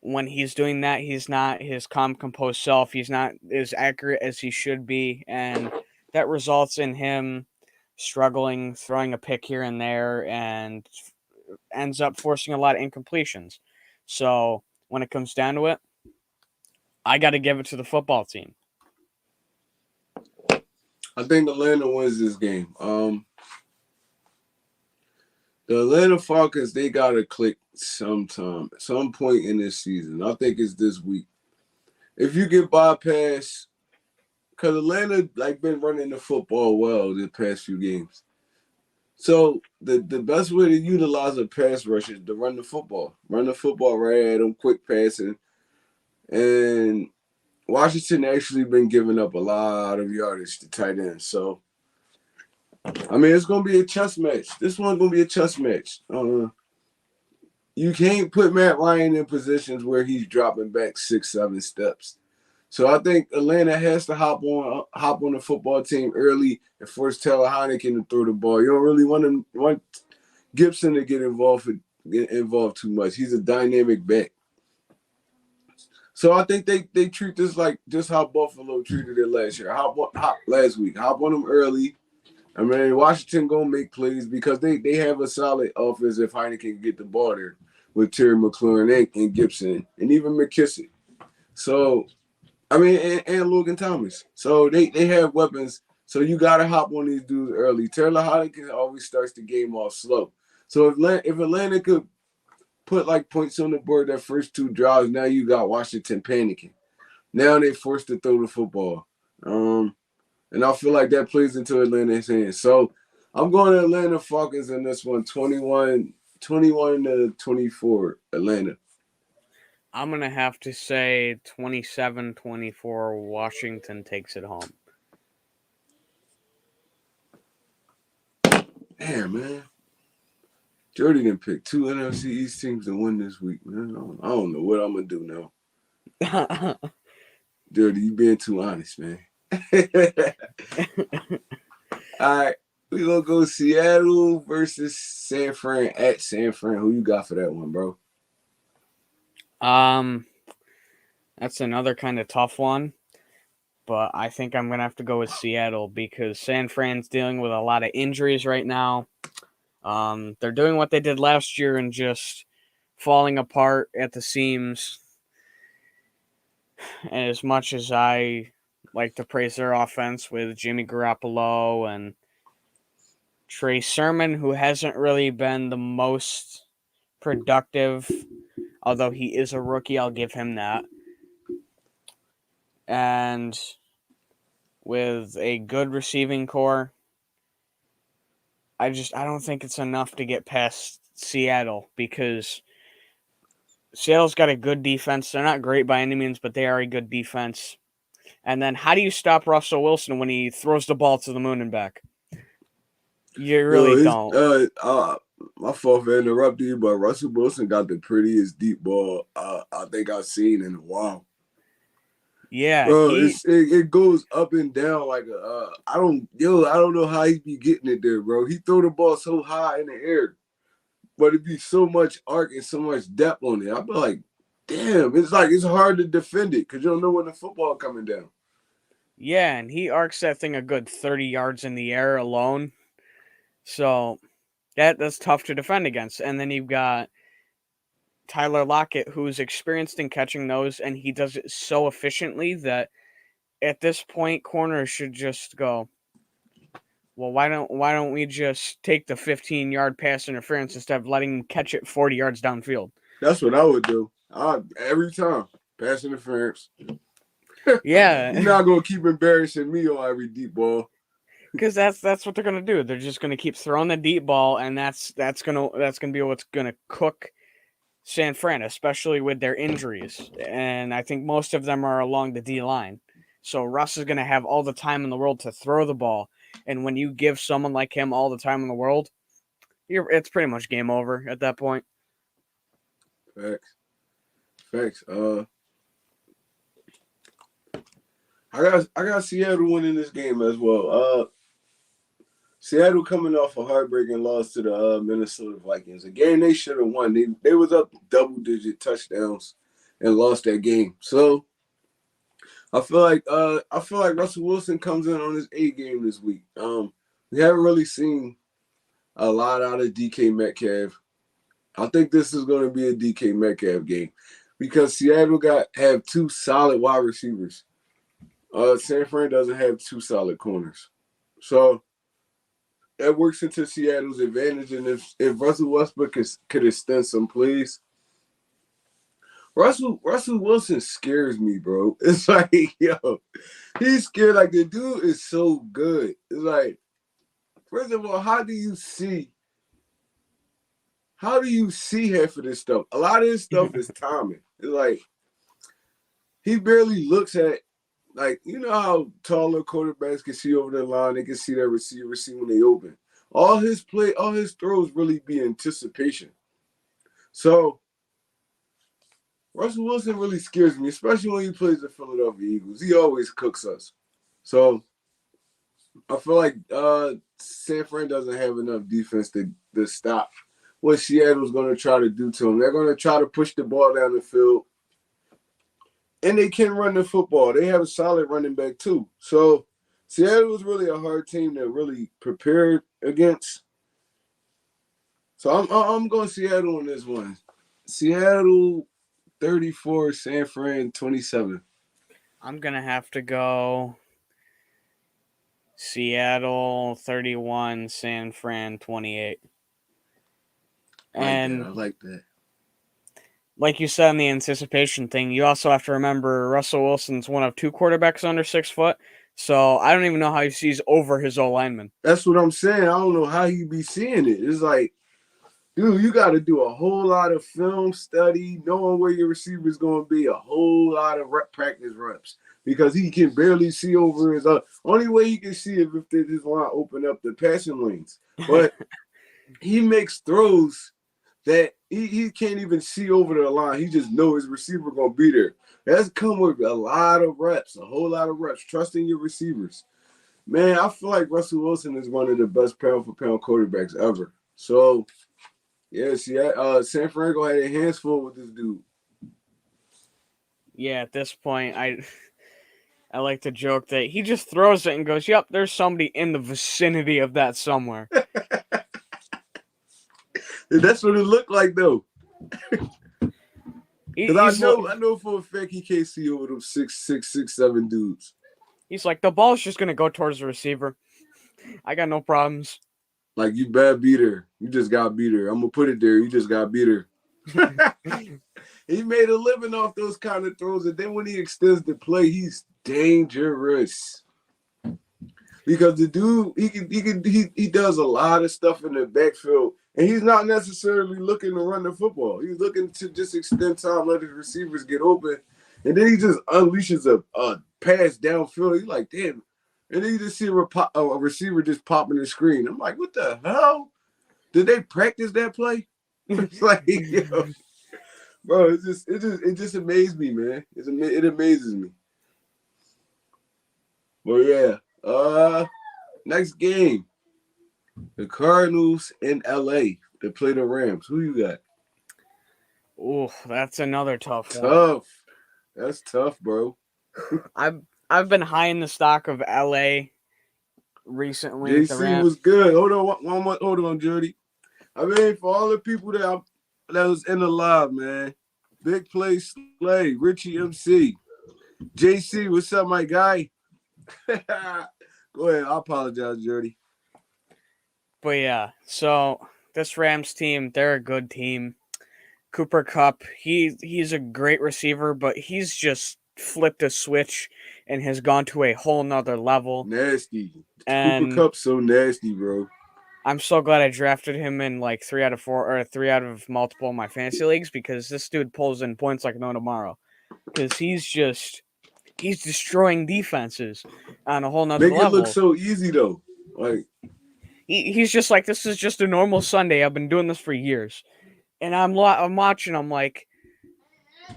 when he's doing that, he's not his calm, composed self. He's not as accurate as he should be. And that results in him struggling, throwing a pick here and there, and ends up forcing a lot of incompletions. So when it comes down to it, I got to give it to the football team. I think Atlanta wins this game. The Atlanta Falcons, they got to click sometime, some point in this season. I think it's this week. If you get bypassed, because Atlanta been running the football well the past few games. So the best way to utilize a pass rush is to run the football. Run the football right at them, quick passing. And Washington actually been giving up a lot of yardage to tight ends. So, I mean, it's going to be a chess match. This one's going to be a chess match. You can't put Matt Ryan in positions where he's dropping back 6-7 steps. So I think Atlanta has to hop on the football team early and force Taylor Heineken to throw the ball. You don't really want Gibson to get involved too much. He's a dynamic back. So I think they treat this like just how Buffalo treated it last year. Last week. Hop on them early. I mean, Washington gonna make plays because they have a solid offense if Heineken can get the ball there with Terry McLaurin and Gibson and even McKissick. So I mean, and Logan Thomas. So they have weapons. So you got to hop on these dudes early. Taylor Heineken always starts the game off slow. So if Atlanta could put points on the board that first two drives, now you got Washington panicking. Now they forced to throw the football. And I feel like that plays into Atlanta's hands. So I'm going to Atlanta Falcons in this one, 21-24, Atlanta. I'm going to have to say 27-24, Washington takes it home. Damn, man. Jody didn't pick two NFC East teams to win this week, man. I don't know what I'm going to do now. Jody, you being too honest, man. All right. We're going to go Seattle versus San Fran at San Fran. Who you got for that one, bro? That's another kind of tough one, but I think I'm going to have to go with Seattle because San Fran's dealing with a lot of injuries right now. They're doing what they did last year and just falling apart at the seams. And as much as I like to praise their offense with Jimmy Garoppolo and Trey Sermon, who hasn't really been the most productive, although he is a rookie, I'll give him that. And with a good receiving core, I don't think it's enough to get past Seattle because Seattle's got a good defense. They're not great by any means, but they are a good defense. And then how do you stop Russell Wilson when he throws the ball to the moon and back? You really don't. My fault for interrupting you, but Russell Wilson got the prettiest deep ball I think I've seen in a while. Yeah, it goes up and down like I don't know how he be getting it there, bro. He throw the ball so high in the air, but it be so much arc and so much depth on it. I be like, damn, it's hard to defend it because you don't know when the football coming down. Yeah, and he arcs that thing a good 30 yards in the air alone. So that's tough to defend against. And then you've got Tyler Lockett, who's experienced in catching those, and he does it so efficiently that at this point, corners should just go, well, why don't we just take the 15-yard pass interference instead of letting him catch it 40 yards downfield? That's what I would do. Every time pass interference. Yeah, you're not gonna keep embarrassing me on every deep ball. Because that's what they're gonna do. They're just gonna keep throwing the deep ball, and that's gonna be what's gonna cook San Fran, especially with their injuries. And I think most of them are along the D line. So Russ is gonna have all the time in the world to throw the ball. And when you give someone like him all the time in the world, it's pretty much game over at that point. Facts. I got Seattle winning this game as well. Seattle coming off a heartbreaking loss to the Minnesota Vikings. A game they should have won. They was up double-digit touchdowns and lost that game. So I feel like Russell Wilson comes in on his A game this week. We haven't really seen a lot out of DK Metcalf. I think this is going to be a DK Metcalf game because Seattle have two solid wide receivers. San Fran doesn't have two solid corners, so that works into Seattle's advantage. And if Russell Westbrook could extend some plays, Russell Wilson scares me, bro. It's like, yo, he's scared. Like, the dude is so good. It's like, first of all, how do you see half of this stuff? A lot of this stuff is timing. It's like he barely looks at, like, you know how taller quarterbacks can see over the line, they can see that receiver see when they open. All his throws really be anticipation. So Russell Wilson really scares me, especially when he plays the Philadelphia Eagles. He always cooks us. So I feel like San Fran doesn't have enough defense to stop what Seattle's going to try to do to them. They're going to try to push the ball down the field, and they can run the football. They have a solid running back too. So Seattle was really a hard team to really prepare against. So I'm going Seattle on this one. Seattle 34, San Fran 27. I'm going to have to go Seattle 31, San Fran 28. And I like that. Like you said in the anticipation thing, you also have to remember Russell Wilson's one of two quarterbacks under 6 foot. So I don't even know how he sees over his O-lineman. That's what I'm saying. I don't know how he be seeing it. It's like, dude, you got to do a whole lot of film study, knowing where your receiver is going to be, a whole lot of practice reps, because he can barely see over his. Only way he can see it if they just want to open up the passing lanes. But he makes throws that he can't even see over the line. He just knows his receiver going to be there. That's come with a lot of reps, a whole lot of reps, trusting your receivers. Man, I feel like Russell Wilson is one of the best pound-for-pound quarterbacks ever. So, yeah, San Francisco had their hands full with this dude. Yeah, at this point, I like to joke that he just throws it and goes, yep, there's somebody in the vicinity of that somewhere. That's what it looked like, though. Because I know for a fact he can't see over them 6'7" dudes. He's like, the ball's just going to go towards the receiver. I got no problems. Like, you bad beater. You just got beat her. I'm going to put it there. You just got beat her. He made a living off those kind of throws. And then when he extends the play, he's dangerous. Because the dude, he does a lot of stuff in the backfield. And he's not necessarily looking to run the football. He's looking to just extend time, let his receivers get open. And then he just unleashes a pass downfield. He's like, damn. And then you just see a receiver just popping the screen. I'm like, what the hell? Did they practice that play? It's like, yo, bro, it just amazed me, man. It amazes me. Well, yeah. Next game. The Cardinals in LA. They play the Rams. Who you got? Oh, that's another tough one. Tough. That's tough, bro. I've been high in the stock of LA recently. JC was good. Hold on, Jody. I mean, for all the people that was in the live, man. Big Play Slay, Richie MC. JC, what's up, my guy? Go ahead. I apologize, Jody. But yeah, so this Rams team, they're a good team. Cooper Kupp, he's a great receiver, but he's just flipped a switch and has gone to a whole nother level. Nasty. And Cooper Kupp's so nasty, bro. I'm so glad I drafted him in like 3 out of 4 or 3 out of multiple of my fantasy leagues, because this dude pulls in points like no tomorrow. Because he's destroying defenses on a whole nother level. Make it look so easy though. Like he's just like, this is just a normal Sunday. I've been doing this for years. And I'm watching, I'm like,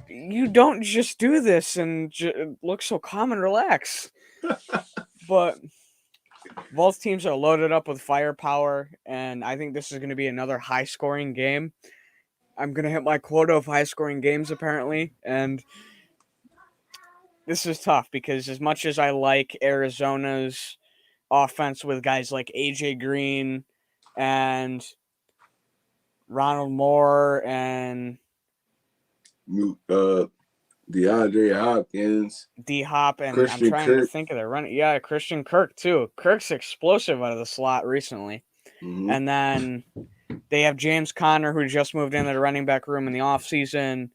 you don't just do this and look so calm and relaxed. But Both teams are loaded up with firepower, and I think this is going to be another high-scoring game. I'm going to hit my quota of high-scoring games, apparently, and this is tough because as much as I like Arizona's offense with guys like AJ Green and Ronald Moore and DeAndre Hopkins, D Hop, and I'm Christian trying to Kirk. think of their running. Yeah, Christian Kirk too. Kirk's explosive out of the slot recently. Mm-hmm. And then they have James Conner, who just moved into the running back room in the offseason.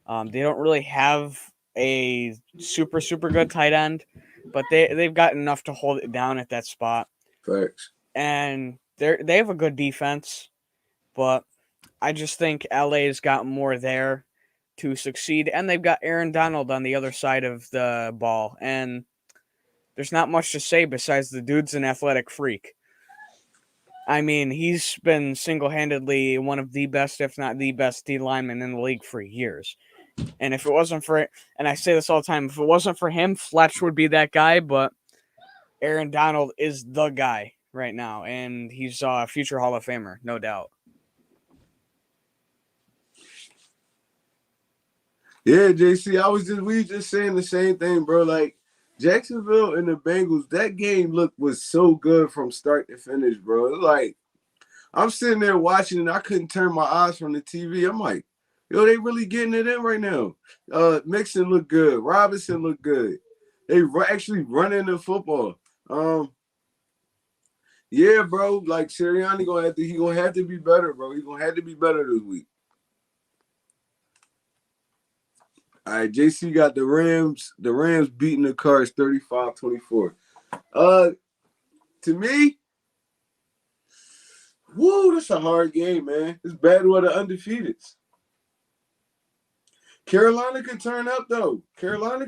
They don't really have a super good tight end, but they've got enough to hold it down at that spot. Facts. And they have a good defense, but I just think LA's got more there to succeed, and they've got Aaron Donald on the other side of the ball, and there's not much to say besides the dude's an athletic freak. I mean, he's been single-handedly one of the best, if not the best, D lineman in the league for years. And if it wasn't for, and I say this all the time, if it wasn't for him, Fletch would be that guy, but Aaron Donald is the guy right now, and he's a future Hall of Famer, no doubt. Yeah, JC, we just saying the same thing, bro. Like Jacksonville and the Bengals, that game was so good from start to finish, bro. Like I'm sitting there watching and I couldn't turn my eyes from the TV. I'm like, yo, they really getting it in right now. Mixon looked good. Robinson looked good. They actually running the football. Yeah, bro. Like Sirianni gonna have to be better, bro. He's gonna have to be better this week. All right, JC got the Rams. The Rams beating the Cards 35-24. To me, that's a hard game, man. It's battle of the undefeateds. Carolina could turn up though. Carolina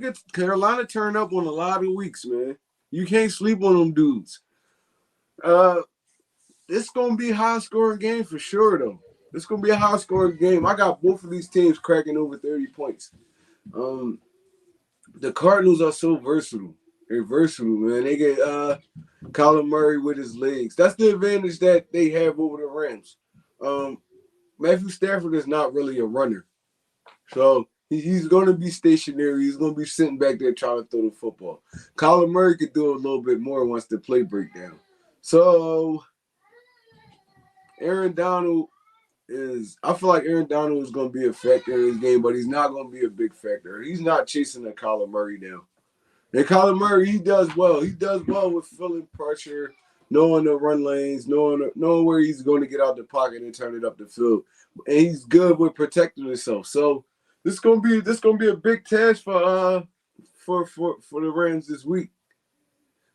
turn up on a lot of weeks, man. You can't sleep on them dudes. It's gonna be a high scoring game for sure though. It's gonna be a high scoring game. I got both of these teams cracking over 30 points. The Cardinals are so versatile. They're versatile, man. They get Kyler Murray with his legs. That's the advantage that they have over the Rams. Matthew Stafford is not really a runner. So he's going to be stationary. He's going to be sitting back there trying to throw the football. Kyler Murray could do a little bit more once the play break down. So I feel like Aaron Donald is going to be a factor in this game, but he's not going to be a big factor. He's not chasing a Kyler Murray down. And Kyler Murray, he does well. He does well with feeling pressure, knowing the run lanes, knowing where he's going to get out the pocket and turn it up the field. And he's good with protecting himself. So this is gonna be a big task for the Rams this week.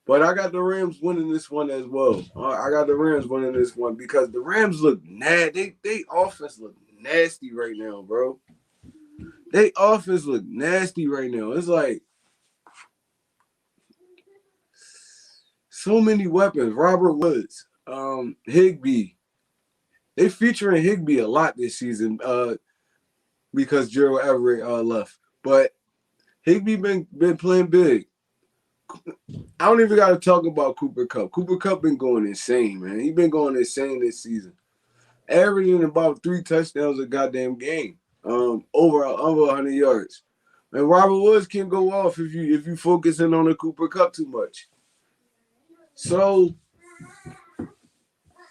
But I got the Rams winning this one as well. I got the Rams winning this one because the Rams look nasty. They offense look nasty right now, bro. They offense look nasty right now. It's like so many weapons. Robert Woods, Higbee. They featuring Higbee a lot this season because Gerald Everett left. But Higbee been playing big. I don't even got to talk about Cooper Kupp. Cooper Kupp been going insane, man. He been going insane this season. Averaging about 3 touchdowns a goddamn game, over 100 yards. And Robert Woods can go off if you focusing on the Cooper Kupp too much. So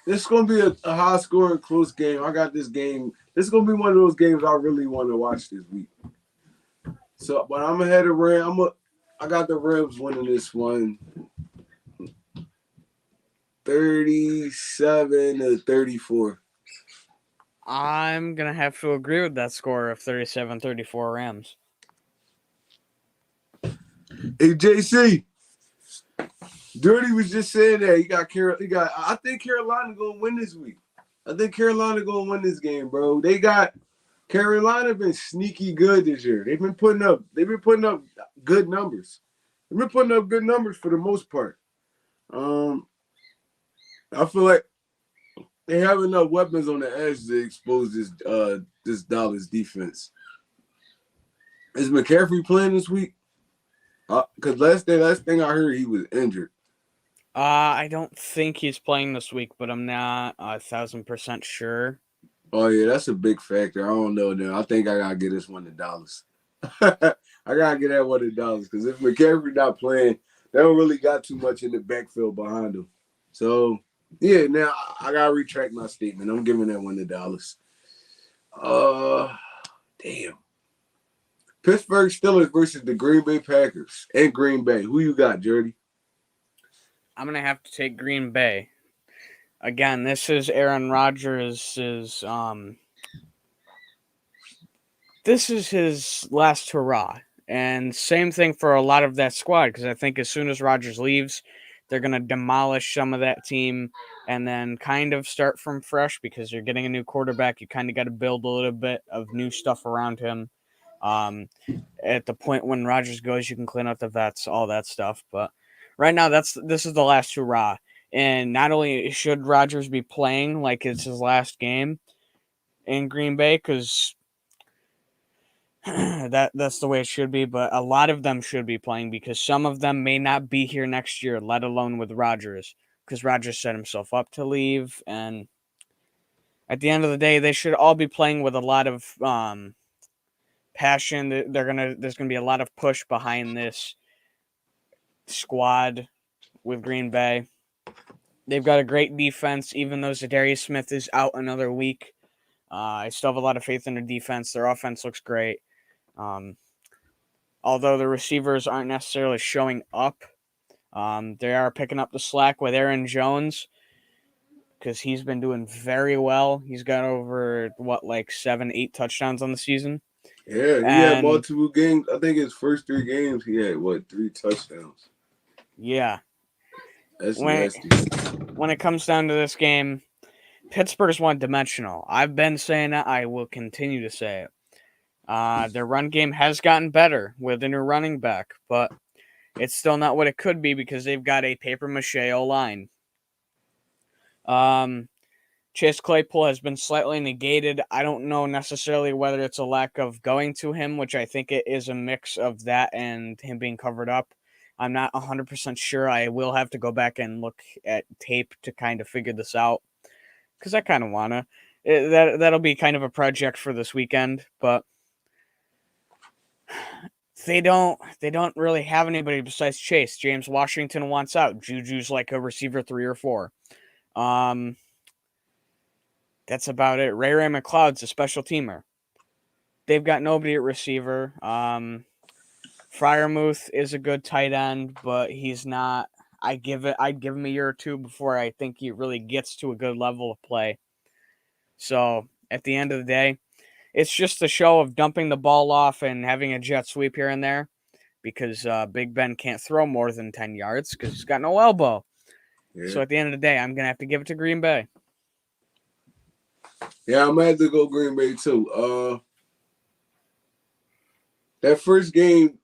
this is going to be a high-scoring, close game. I got this game. This is going to be one of those games I really want to watch this week. So, but I'm ahead of Rams. I got the Rams winning this one 37-34. I'm going to have to agree with that score of 37-34 Rams. Hey, JC. Dirty was just saying that I think Carolina gonna win this week. I think Carolina gonna win this game, bro. Carolina been sneaky good this year. They've been putting up good numbers. They've been putting up good numbers for the most part. I feel like they have enough weapons on the edge to expose this Dallas defense. Is McCaffrey playing this week? Because last thing I heard, he was injured. I don't think he's playing this week, but I'm not 1,000% sure. Oh yeah, that's a big factor. I don't know now. I think I gotta get this one to Dallas. I gotta get that one to Dallas because if McCaffrey not playing, they don't really got too much in the backfield behind him. So yeah, now I gotta retract my statement. I'm giving that one to Dallas. Uh, damn. Pittsburgh Steelers versus the Green Bay Packers and Green Bay. Who you got, Jordy? I'm gonna have to take Green Bay. Again, this is Aaron Rodgers' this is his last hurrah. And same thing for a lot of that squad, because I think as soon as Rodgers leaves, they're going to demolish some of that team and then kind of start from fresh because you're getting a new quarterback. You kind of got to build a little bit of new stuff around him. Um, at the point when Rodgers goes, you can clean up the vets, all that stuff. But right now, this is the last hurrah. And not only should Rodgers be playing like it's his last game in Green Bay, because that's the way it should be, but a lot of them should be playing because some of them may not be here next year, let alone with Rodgers, because Rodgers set himself up to leave, and at the end of the day, they should all be playing with a lot of passion. There's gonna be a lot of push behind this squad with Green Bay. They've got a great defense, even though Zadarius Smith is out another week. I still have a lot of faith in their defense. Their offense looks great. Um, Although the receivers aren't necessarily showing up, they are picking up the slack with Aaron Jones because he's been doing very well. He's got over like 7, 8 touchdowns on the season, Yeah, he had and multiple games. I think his first 3 games, he had what 3 touchdowns. yeah, That's when nasty. when it comes down to this game, Pittsburgh's one dimensional. I've been saying it. I will continue to say it. Their run game has gotten better with a new running back, but it's still not what it could be because they've got a paper mache line. Um, Chase Claypool has been slightly negated. I don't know necessarily whether it's a lack of going to him, which I think it is a mix of that and him being covered up. I'm not 100% sure. I will have to go back and look at tape to kind of figure this out because I kind of want to. That'll be kind of a project for this weekend, but they don't really have anybody besides Chase. James Washington wants out. Juju's like a receiver 3 or 4. Um, that's about it. Ray McLeod's a special teamer. They've got nobody at receiver. Fryermuth is a good tight end, but he's not. I'd give him a year or two before I think he really gets to a good level of play. So at the end of the day, it's just a show of dumping the ball off and having a jet sweep here and there because Big Ben can't throw more than 10 yards because he's got no elbow. Yeah, So at the end of the day, I'm going to have to give it to Green Bay. yeah, I'm gonna have to go Green Bay too. That first game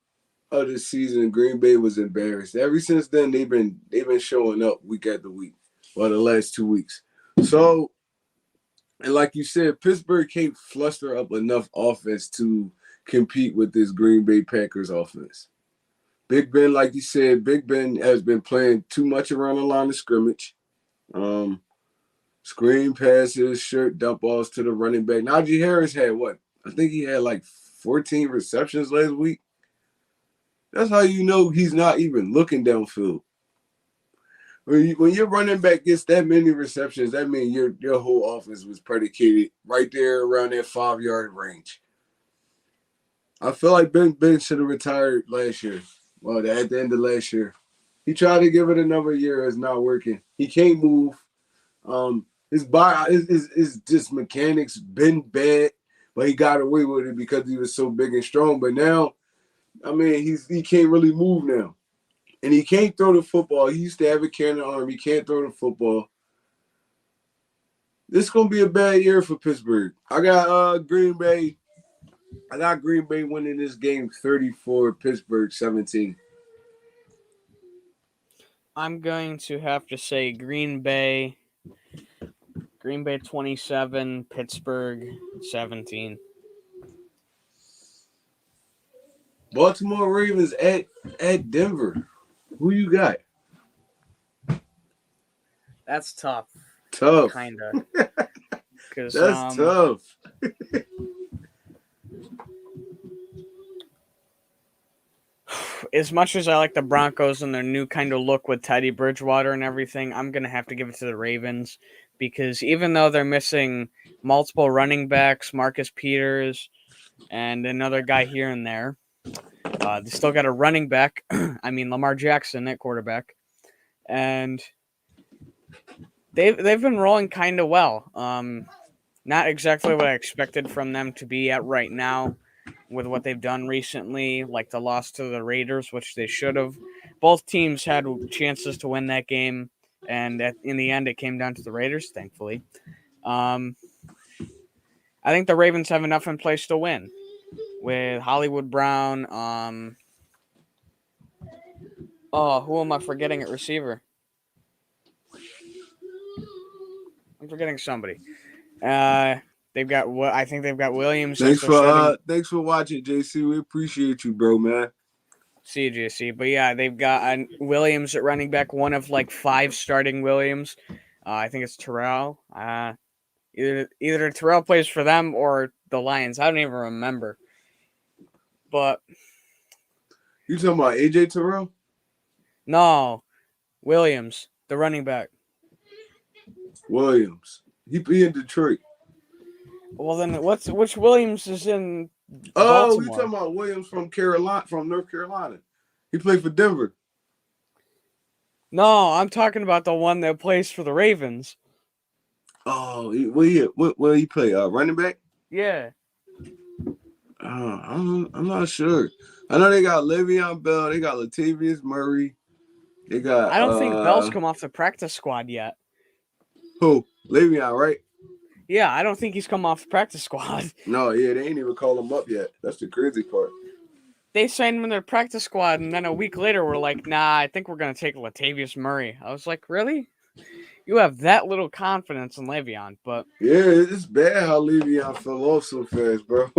of the season, Green Bay was embarrassed. Ever since then, they've been showing up week after week. Well, the last 2 weeks. So, and like you said, Pittsburgh can't fluster up enough offense to compete with this Green Bay Packers offense. Big Ben, like you said, Big Ben has been playing too much around the line of scrimmage. Um, Screen passes, shirt dump balls to the running back. Najee Harris had what? I think he had like 14 receptions last week. That's how you know he's not even looking downfield. When your running back gets that many receptions, that means your whole offense was predicated right there around that 5 yard range. I feel like Ben should have retired last year. Well, at the end of last year, he tried to give it another year. It's not working. He can't move. His body, his just mechanics been bad, but he got away with it because he was so big and strong. But now, I mean, he can't really move now. And he can't throw the football. He used to have a cannon arm. He can't throw the football. This is gonna be a bad year for Pittsburgh. I got Green Bay. I got Green Bay winning this game 34, Pittsburgh 17. I'm going to have to say Green Bay 27, Pittsburgh 17. Baltimore Ravens at Denver. Who you got? That's tough, Tough. kinda. Because That's tough. as much as I like the Broncos and their new kind of look with Teddy Bridgewater and everything, I'm gonna have to give it to the Ravens because even though they're missing multiple running backs, Marcus Peters, and another guy here and there, they still got a running back. I mean Lamar Jackson at quarterback, and they've been rolling kind of well. Not exactly what I expected from them to be at right now with what they've done recently, like the loss to the Raiders, which they should have. Both teams had chances to win that game, and in the end, it came down to the Raiders, thankfully. I think the Ravens have enough in place to win with Hollywood Brown. Who am I forgetting at receiver? I'm forgetting somebody. They've got what I think they've got Williams as their starting. Thanks for watching, JC. We appreciate you, bro, man. CJC, but yeah, they've got Williams at running back, one of like 5 starting Williams. I think it's Terrell. Either Terrell plays for them or the Lions. I don't even remember. But You talking about AJ Terrell? no, Williams, the running back. Williams. He in Detroit. Well, then which Williams is in Oh, you Baltimore? talking about Williams from North Carolina? He played for Denver. No, I'm talking about the one that plays for the Ravens. Oh, where he play? Running back? Yeah. I'm not sure. I know they got Le'Veon Bell. They got Latavius Murray. They got I don't think Bell's come off the practice squad yet. who? Le'Veon, right? Yeah, I don't think he's come off the practice squad. No, yeah, they ain't even call him up yet. That's the crazy part. They signed him in their practice squad, and then a week later, we're like, nah, I think we're going to take Latavius Murray. I was like, really? You have that little confidence in Le'Veon, but Yeah, it's bad how Le'Veon fell off so fast, bro.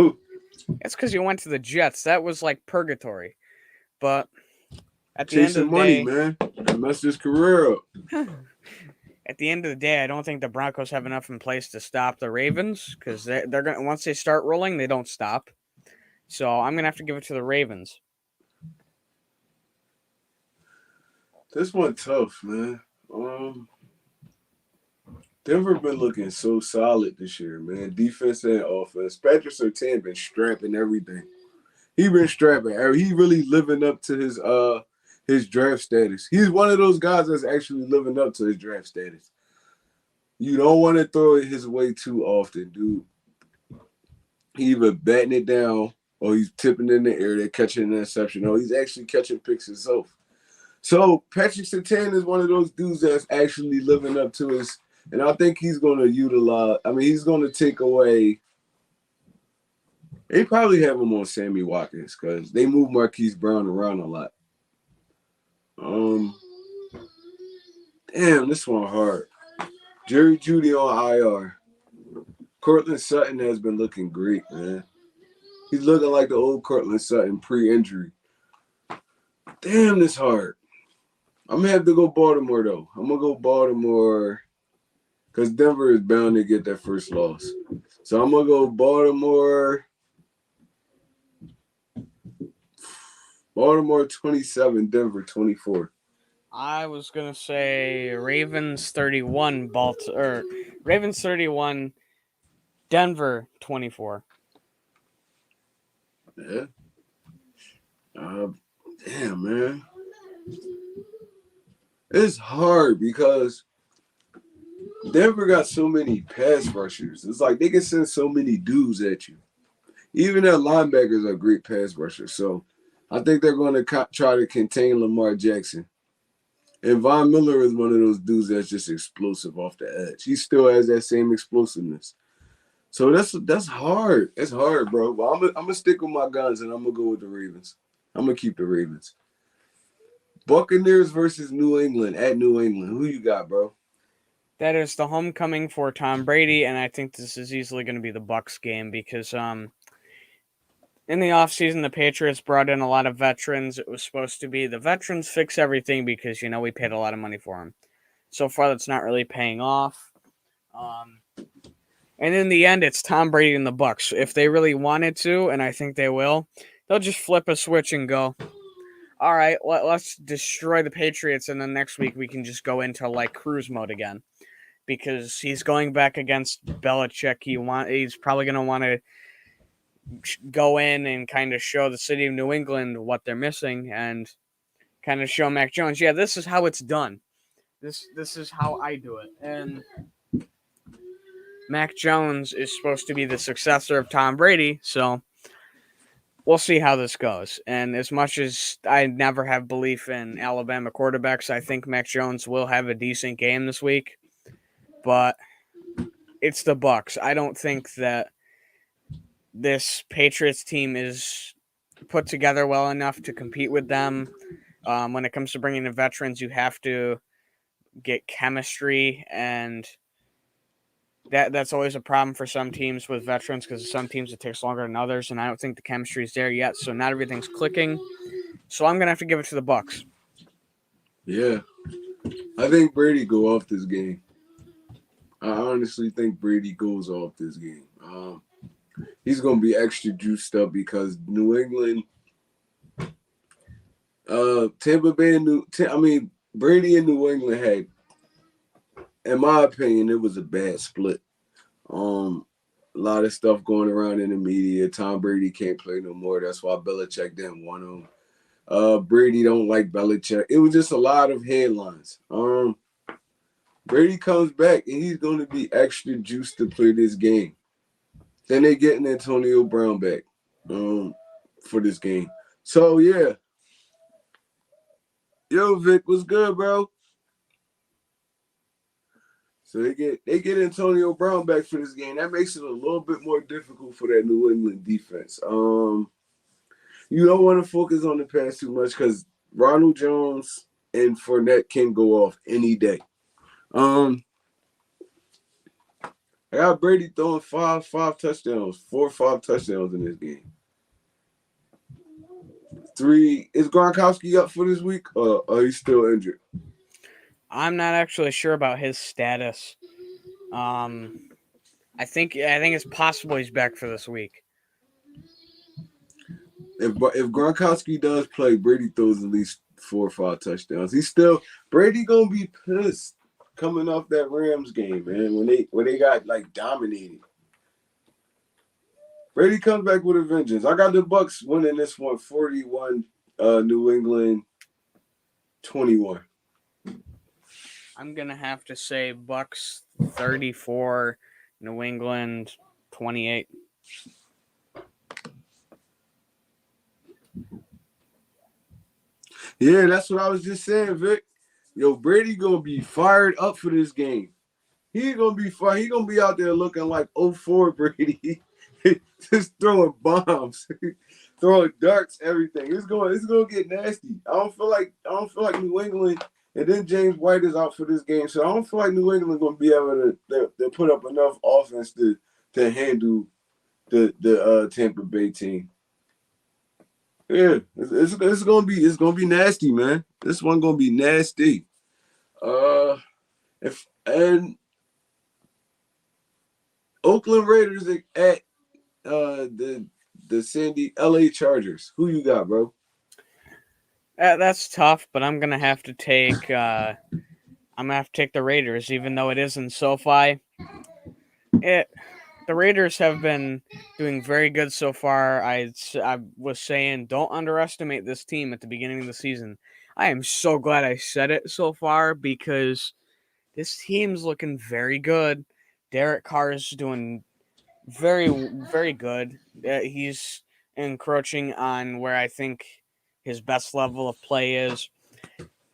it's because you went to the Jets. That was like purgatory. But at the end of Chasing the money, day, man. That messed his career up. at the end of the day, I don't think the Broncos have enough in place to stop the Ravens because they're going once they start rolling, they don't stop. So I'm gonna have to give it to the Ravens. This one tough, man. Denver been looking so solid this year, man. Defense and offense. Patrick Surtain been strapping everything. He been strapping. He really living up to his draft status. He's one of those guys that's actually living up to his draft status. You don't want to throw it his way too often, dude. He either batting it down or he's tipping in the air, they're catching an interception, or he's actually catching picks himself. So Patrick Surtain is one of those dudes that's actually living up to his, and I think he's going to utilize. I mean, he's going to take away. They probably have him on Sammy Watkins because they move Marquise Brown around a lot. Damn, this one hard. Jerry Jeudy on IR. Cortland Sutton has been looking great, man. He's looking like the old Cortland Sutton pre-injury. Damn, this hard. I'm going to have to go Baltimore, though. I'm going to go Baltimore because Denver is bound to get that first loss. So I'm going to go Baltimore. Baltimore 27, Denver 24. I was gonna say Ravens 31, Ravens 31, Denver 24. Yeah. Damn, man. It's hard because Denver got so many pass rushers. It's like they can send so many dudes at you. Even their linebackers are great pass rushers. So I think they're going to try to contain Lamar Jackson. And Von Miller is one of those dudes that's just explosive off the edge. He still has that same explosiveness. So that's hard. It's hard, bro. But I'm gonna stick with my guns and I'm gonna go with the Ravens. I'm gonna keep the Ravens. Buccaneers versus New England at New England. Who you got, bro? That is the homecoming for Tom Brady, and I think this is easily going to be the Bucks game because in the offseason, the Patriots brought in a lot of veterans. It was supposed to be the veterans fix everything because, we paid a lot of money for them. So far, that's not really paying off. And in the end, it's Tom Brady and the Bucs. If they really wanted to, and I think they will, they'll just flip a switch and go, all right, let's destroy the Patriots, and then next week we can just go into like cruise mode again. Because he's going back against Belichick. He's probably going to want to go in and kind of show the city of New England what they're missing and kind of show Mac Jones, yeah, this is how it's done. This is how I do it. And Mac Jones is supposed to be the successor of Tom Brady, so we'll see how this goes. And as much as I never have belief in Alabama quarterbacks, I think Mac Jones will have a decent game this week. But it's the Bucs. I don't think that this Patriots team is put together well enough to compete with them. When it comes to bringing in veterans, you have to get chemistry, and that's always a problem for some teams with veterans because some teams it takes longer than others, and I don't think the chemistry is there yet, so not everything's clicking. So I'm gonna have to give it to the Bucs. Yeah, I think Brady go off this game. I honestly think Brady goes off this game. He's gonna be extra juiced up because New England, Tampa Bay, Brady and New England had, in my opinion, it was a bad split. A lot of stuff going around in the media. Tom Brady can't play no more. That's why Belichick didn't want him. Brady don't like Belichick. It was just a lot of headlines. Brady comes back and he's going to be extra juiced to play this game. Then they getting Antonio Brown back for this game. So yeah. Yo, Vic, what's good, bro? So they get Antonio Brown back for this game. That makes it a little bit more difficult for that New England defense. You don't want to focus on the pass too much because Ronald Jones and Fournette can go off any day. I got Brady throwing five touchdowns, 4 or 5 touchdowns in this game. 3 is Gronkowski up for this week, or are he still injured? I'm not actually sure about his status. I think it's possible he's back for this week. If Gronkowski does play, Brady throws at least 4 or 5 touchdowns. Brady gonna be pissed coming off that Rams game, man. When they got like dominated. Brady comes back with a vengeance. I got the Bucs winning this one, 41, New England, 21. I'm gonna have to say Bucs 34, New England 28. Yeah, that's what I was just saying, Vic. Yo, Brady gonna be fired up for this game. He gonna be fire. He gonna be out there looking like 04 Brady, just throwing bombs, throwing darts, everything. It's gonna get nasty. I don't feel like New England. And then James White is out for this game, so I don't feel like New England gonna be able to put up enough offense to handle the Tampa Bay team. Yeah, it's gonna be nasty, man. This one gonna be nasty. If and Oakland Raiders at the Sandy LA Chargers. Who you got, bro? That's tough, but I'm gonna have to take the Raiders, even though it isn't SoFi. The Raiders have been doing very good so far. I was saying don't underestimate this team at the beginning of the season. I am so glad I said it so far because this team's looking very good. Derek Carr is doing very, very good. He's encroaching on where I think his best level of play is.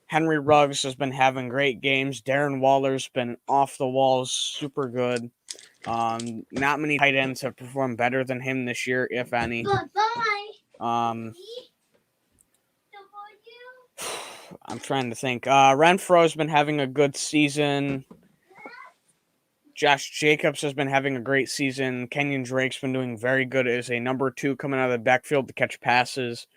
Henry Ruggs has been having great games. Darren Waller's been off the walls, super good. Not many tight ends have performed better than him this year, if any. I'm trying to think. Renfro's been having a good season. Josh Jacobs has been having a great season. Kenyon Drake's been doing very good as a number 2 coming out of the backfield to catch passes.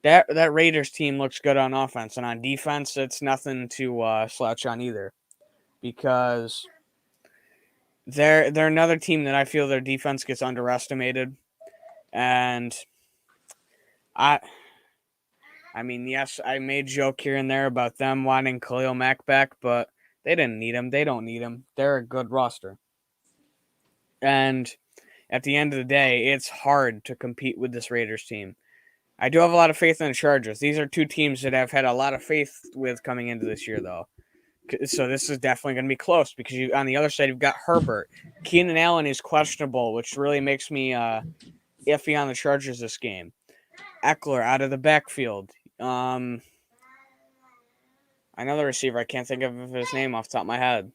that Raiders team looks good on offense, and on defense, it's nothing to slouch on either, because they're another team that I feel their defense gets underestimated, and I I mean, yes, I made a joke here and there about them wanting Khalil Mack back, but they didn't need him. They don't need him. They're a good roster, and at the end of the day, it's hard to compete with this Raiders team. I do have a lot of faith in the Chargers. These are two teams that I've had a lot of faith with coming into this year, though. So this is definitely going to be close because on the other side, you've got Herbert. Keenan Allen is questionable, which really makes me iffy on the Chargers this game. Eckler out of the backfield. Another receiver, I can't think of his name off the top of my head.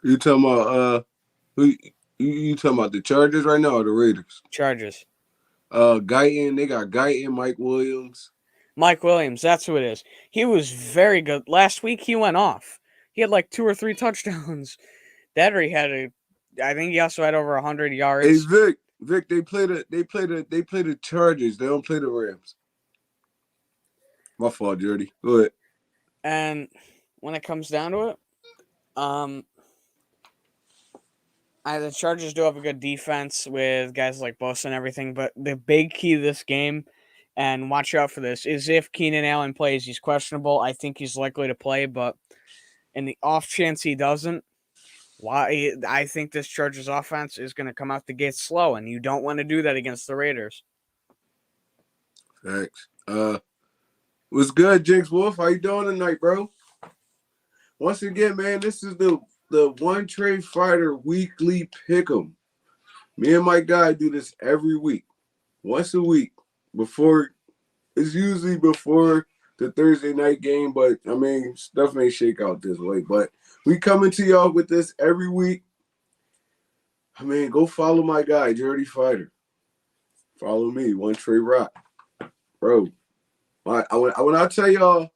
You talking about who? You talking about the Chargers right now or the Raiders? Chargers. Guyton, they got Guyton, Mike Williams. Mike Williams, that's who it is. He was very good. Last week he went off. He had like 2 or 3 touchdowns. I think he also had over 100 yards. Hey Vic, they play the Chargers. They don't play the Rams. My fault, Jordy. Go ahead. And when it comes down to it, the Chargers do have a good defense with guys like Bosa and everything, but the big key to this game, and watch out for this, is if Keenan Allen plays. He's questionable. I think he's likely to play, but in the off chance he doesn't, I think this Chargers offense is going to come out the gate slow, and you don't want to do that against the Raiders. Thanks. What's good, Jinx Wolf? How you doing tonight, bro? Once again, man, this is the Onetre Fighter Weekly Pickem. Me and my guy do this every week, once a week. It's usually before the Thursday night game, but I mean, stuff may shake out this way. But we coming to y'all with this every week. I mean, go follow my guy, Jordy Fighter. Follow me, Onetre Rock, bro. When I tell y'all,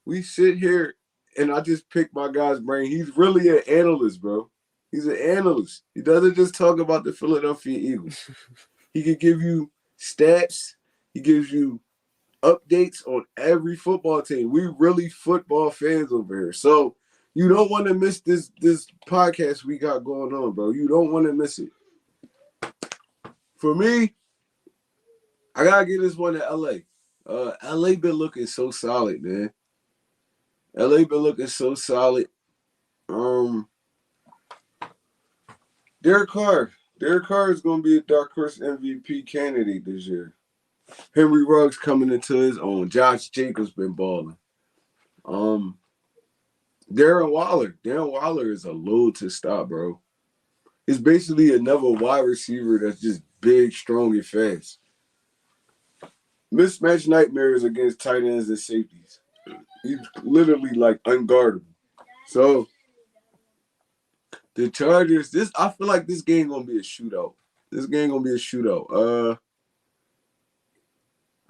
we sit here and I just pick my guy's brain. He's really an analyst, bro. He's an analyst. He doesn't just talk about the Philadelphia Eagles. He can give you stats. He gives you updates on every football team. We really football fans over here. So you don't want to miss this podcast we got going on, bro. You don't want to miss it. For me, I got to get this one to LA. LA been looking so solid, man. LA been looking so solid. Derek Carr is going to be a dark horse MVP candidate this year. Henry Ruggs coming into his own. Josh Jacobs been balling. Darren Waller is a load to stop, bro. It's basically another wide receiver that's just big, strong, and fast. Mismatch nightmares against tight ends and safeties. He's literally like unguardable. So the Chargers, I feel like this game gonna be a shootout.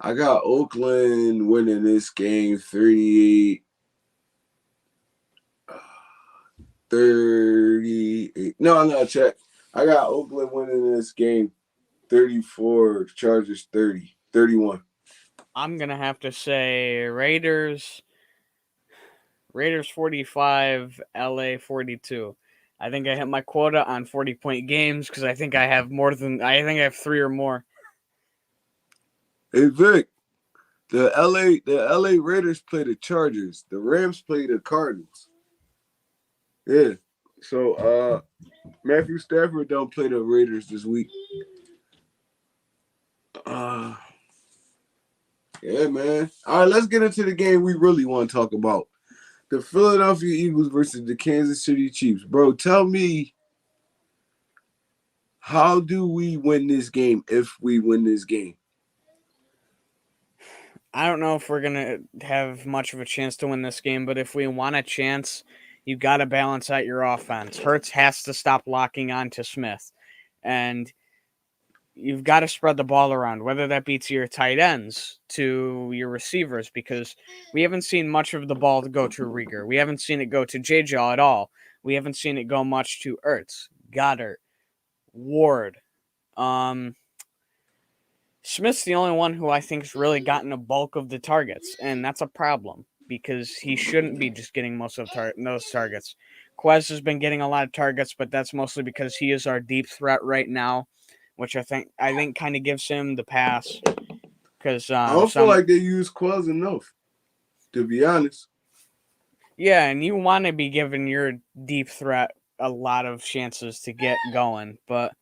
I got Oakland winning this game 38. 38. No, check. I got Oakland winning this game 34, Chargers 31. I'm going to have to say Raiders 45, LA 42. I think I hit my quota on 40-point games because I think I have 3 or more. Hey Vic, the LA Raiders play the Chargers. The Rams play the Cardinals. Yeah. So Matthew Stafford don't play the Raiders this week. Yeah, man. All right, let's get into the game we really want to talk about. The Philadelphia Eagles versus the Kansas City Chiefs. Bro, tell me, how do we win this game if we win this game? I don't know if we're going to have much of a chance to win this game, but if we want a chance, you've got to balance out your offense. Hurts has to stop locking on to Smith. And you've got to spread the ball around, whether that be to your tight ends, to your receivers, because we haven't seen much of the ball to go to Rieger. We haven't seen it go to J-Jaw at all. We haven't seen it go much to Ertz, Goddard, Ward. Smith's the only one who I think's really gotten a bulk of the targets, and that's a problem because he shouldn't be just getting most of those targets. Quez has been getting a lot of targets, but that's mostly because he is our deep threat right now, which I think kind of gives him the pass because I don't feel like they use Quez enough, to be honest. yeah, and you want to be giving your deep threat a lot of chances to get going, but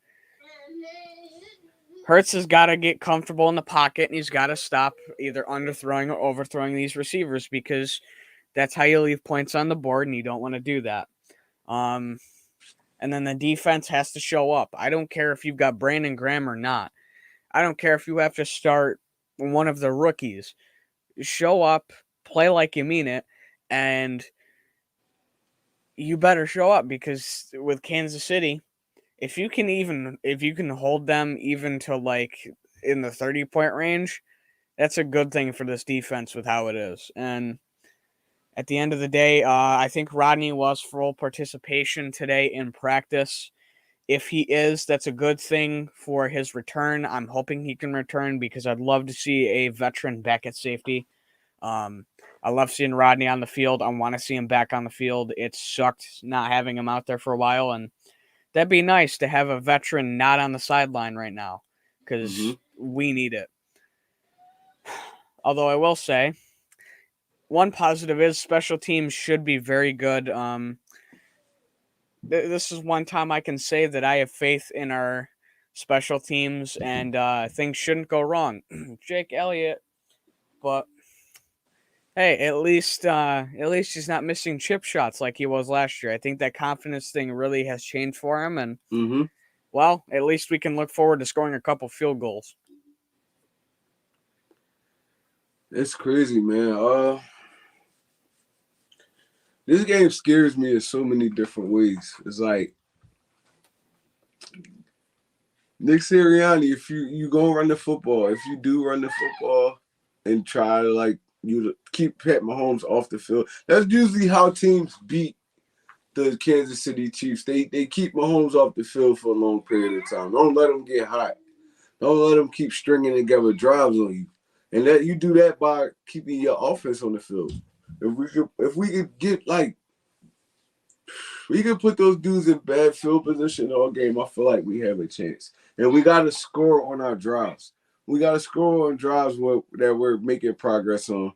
Hurts has got to get comfortable in the pocket, and he's got to stop either underthrowing or overthrowing these receivers because that's how you leave points on the board, and you don't want to do that. And then the defense has to show up. I don't care if you've got Brandon Graham or not. I don't care if you have to start one of the rookies. Show up, play like you mean it, and you better show up because with Kansas City, if you can hold them even to like in the 30-point range, that's a good thing for this defense with how it is. And at the end of the day, I think Rodney was full participation today in practice. If he is, that's a good thing for his return. I'm hoping he can return because I'd love to see a veteran back at safety. I love seeing Rodney on the field. I want to see him back on the field. It sucked not having him out there for a while, and that'd be nice to have a veteran not on the sideline right now because we need it. Although I will say, one positive is special teams should be very good. This is one time I can say that I have faith in our special teams and things shouldn't go wrong. Jake Elliott, but hey, at least he's not missing chip shots like he was last year. I think that confidence thing really has changed for him, and well, at least we can look forward to scoring a couple field goals. It's crazy, man. This game scares me in so many different ways. It's like Nick Sirianni, if you gonna run the football, if you do run the football and try to like you to keep Pat Mahomes off the field, that's usually how teams beat the Kansas City Chiefs. They keep Mahomes off the field for a long period of time. Don't let them get hot. Don't let them keep stringing together drives on you. And that you do that by keeping your offense on the field. If we could get like we could put those dudes in bad field position all game, I feel like we have a chance. And we got to score on our drives. We got to score on drives that we're making progress on.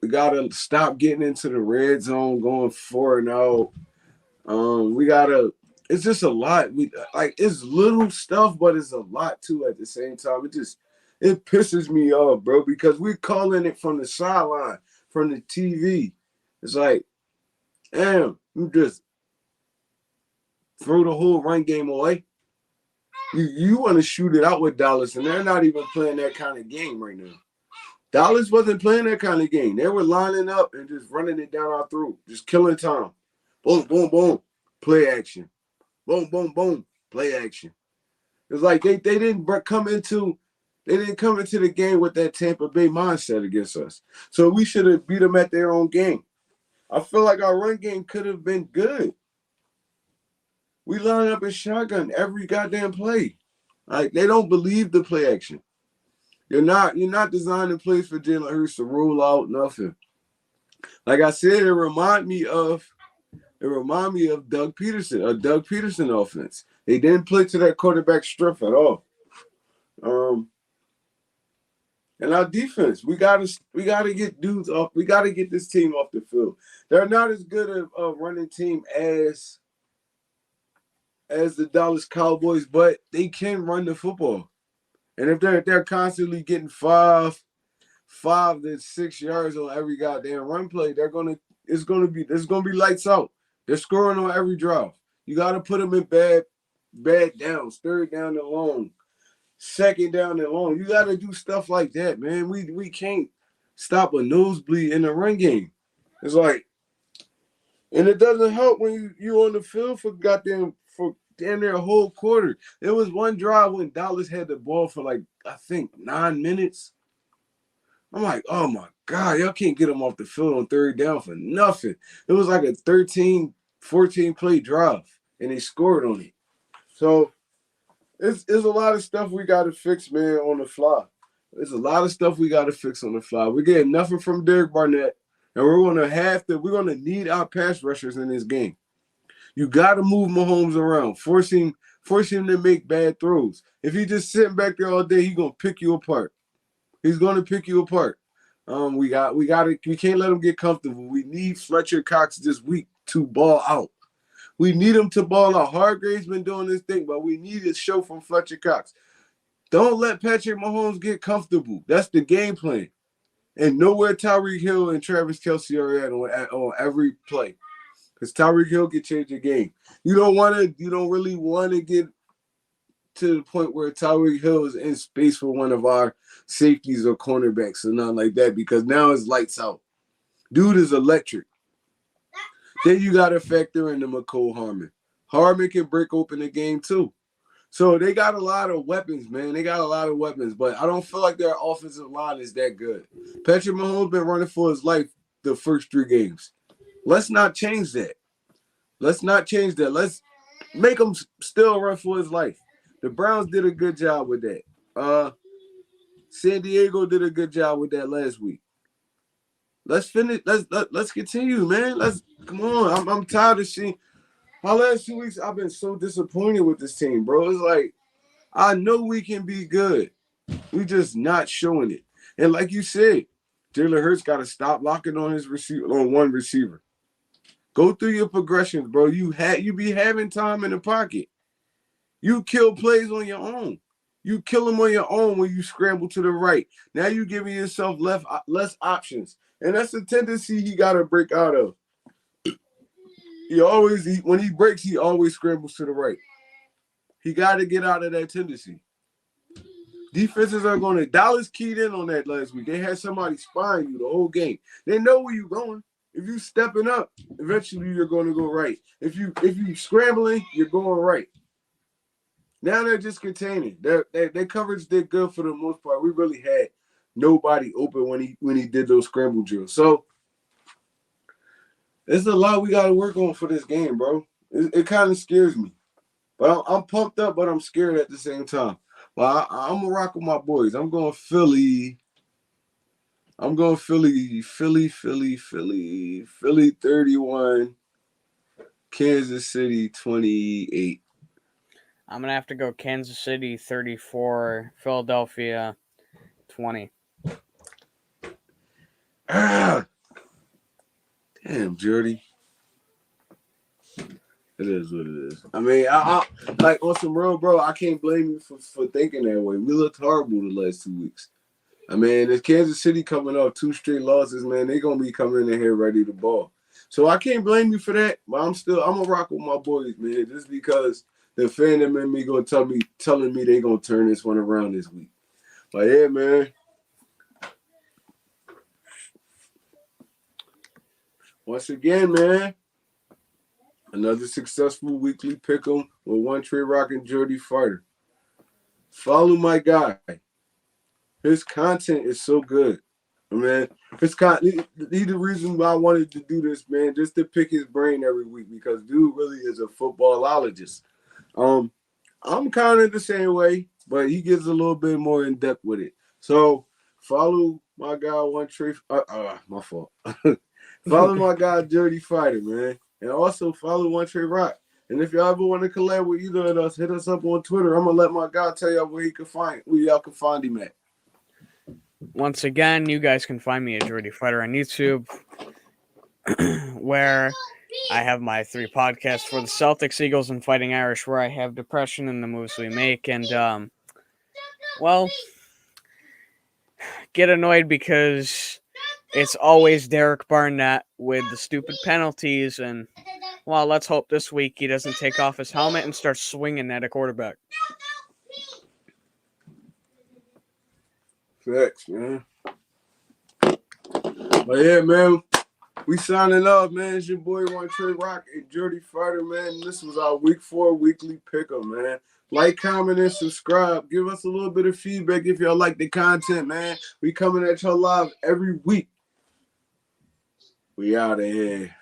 We got to stop getting into the red zone, going 4-0. We got to – it's just a lot. It's little stuff, but it's a lot, too, at the same time. It pisses me off, bro, because we're calling it from the sideline, from the TV. It's like, damn, you just throw the whole run game away. You want to shoot it out with Dallas, and they're not even playing that kind of game right now. Dallas wasn't playing that kind of game. They were lining up and just running it down our throat, just killing time. Boom, boom, boom, play action. Boom, boom, boom, play action. It's like they didn't come into the game with that Tampa Bay mindset against us. So we should have beat them at their own game. I feel like our run game could have been good. We line up in shotgun every goddamn play. Like they don't believe the play action. You're not designing plays for Jalen Hurts to roll out nothing. Like I said, it remind me of Doug Peterson, a Doug Peterson offense. They didn't play to that quarterback strength at all. And our defense, we gotta get dudes off. We gotta get this team off the field. They're not as good a running team as the Dallas Cowboys, but they can run the football. And if they're constantly getting 5 to 6 yards on every goddamn run play, it's gonna be lights out. They're scoring on every drive. You gotta put them in bad downs, third down and long, second down and long. You gotta do stuff like that, man. We can't stop a nosebleed in the run game. It's like, and it doesn't help when you on the field for damn near a whole quarter. There was one drive when Dallas had the ball for like, I think 9 minutes. I'm like, oh my God, y'all can't get them off the field on third down for nothing. It was like a 13, 14 play drive, and they scored on it. So It's a lot of stuff we got to fix, man, on the fly. There's a lot of stuff we got to fix on the fly. We're getting nothing from Derek Barnett, and we're gonna need our pass rushers in this game. You got to move Mahomes around, force him to make bad throws. If he just sitting back there all day, he's gonna pick you apart. He's gonna pick you apart. We can't let him get comfortable. We need Fletcher Cox this week to ball out. We need him to ball out. Hargrave's been doing this thing, but we need a show from Fletcher Cox. Don't let Patrick Mahomes get comfortable. That's the game plan. And know where Tyreek Hill and Travis Kelce are at on every play. Because Tyreek Hill can change the game. You don't really want to get to the point where Tyreek Hill is in space for one of our safeties or cornerbacks or nothing like that, because now it's lights out. Dude is electric. Then you got to factor in the McCole Harmon. Harmon can break open the game too. So they got a lot of weapons, man. They got a lot of weapons, but I don't feel like their offensive line is that good. Patrick Mahomes been running for his life the first 3 games. Let's not change that. Let's make him still run for his life. The Browns did a good job with that. San Diego did a good job with that last week. Let's finish. Let's continue, man. Come on. I'm tired of seeing. My last 2 weeks, I've been so disappointed with this team, bro. It's like, I know we can be good. We just not showing it. And like you said, Jalen Hurts got to stop locking on one receiver. Go through your progressions, bro. You be having time in the pocket. You kill plays on your own. You kill them on your own when you scramble to the right. Now you giving yourself less options. And that's a tendency he got to break out of. When he breaks, he always scrambles to the right. He got to get out of that tendency. Defenses are going to. Dallas keyed in on that last week. They had somebody spying you the whole game. They know where you're going. If you stepping up, eventually you're going to go right. If you scrambling, you're going right. Now they're just containing. Their coverage did good for the most part. We really had nobody open when he did those scramble drills. So there's a lot we got to work on for this game, bro. It kind of scares me. But I'm pumped up, but I'm scared at the same time. Well, I'm going to rock with my boys. I'm going Philly. Philly 31, Kansas City 28. I'm going to have to go Kansas City 34, Philadelphia 20. Damn, Jordy. It is what it is. I mean, I like on some real, bro, I can't blame you for thinking that way. We looked horrible the last 2 weeks. I mean, if Kansas City coming off 2 straight losses, man, they're going to be coming in here ready to ball. So I can't blame you for that, but I'm going to rock with my boys, man, just because the fandom in me telling me they're going to turn this one around this week. But yeah, man. Once again, man, another successful weekly Pickem with Onetre Rock and Jordy Fighter. Follow my guy. His content is so good. Man, he's the reason why I wanted to do this, man, just to pick his brain every week, because dude really is a footballologist. I'm kind of the same way, but he gets a little bit more in depth with it. So follow my guy Onetre. My fault. Follow my guy Dirty Fighter, man, and also follow Onetre Rock. And if y'all ever want to collab with either of us, hit us up on Twitter. I'm gonna let my guy tell y'all where y'all can find him at. Once again, you guys can find me at Jordy Fighter on YouTube, where I have my 3 podcasts for the Celtics, Eagles, and Fighting Irish, where I have depression and the moves we make. And, get annoyed because it's always Derek Barnett with the stupid penalties. And, well, let's hope this week he doesn't take off his helmet and start swinging at a quarterback. Facts, man. But yeah, man, we signing off, man. It's your boy Onetre Rock and Jordy Fighter, man. This was our week 4 weekly Pickem, man. Like, comment, and subscribe. Give us a little bit of feedback if y'all like the content, man. We coming at y'all live every week. We out of here.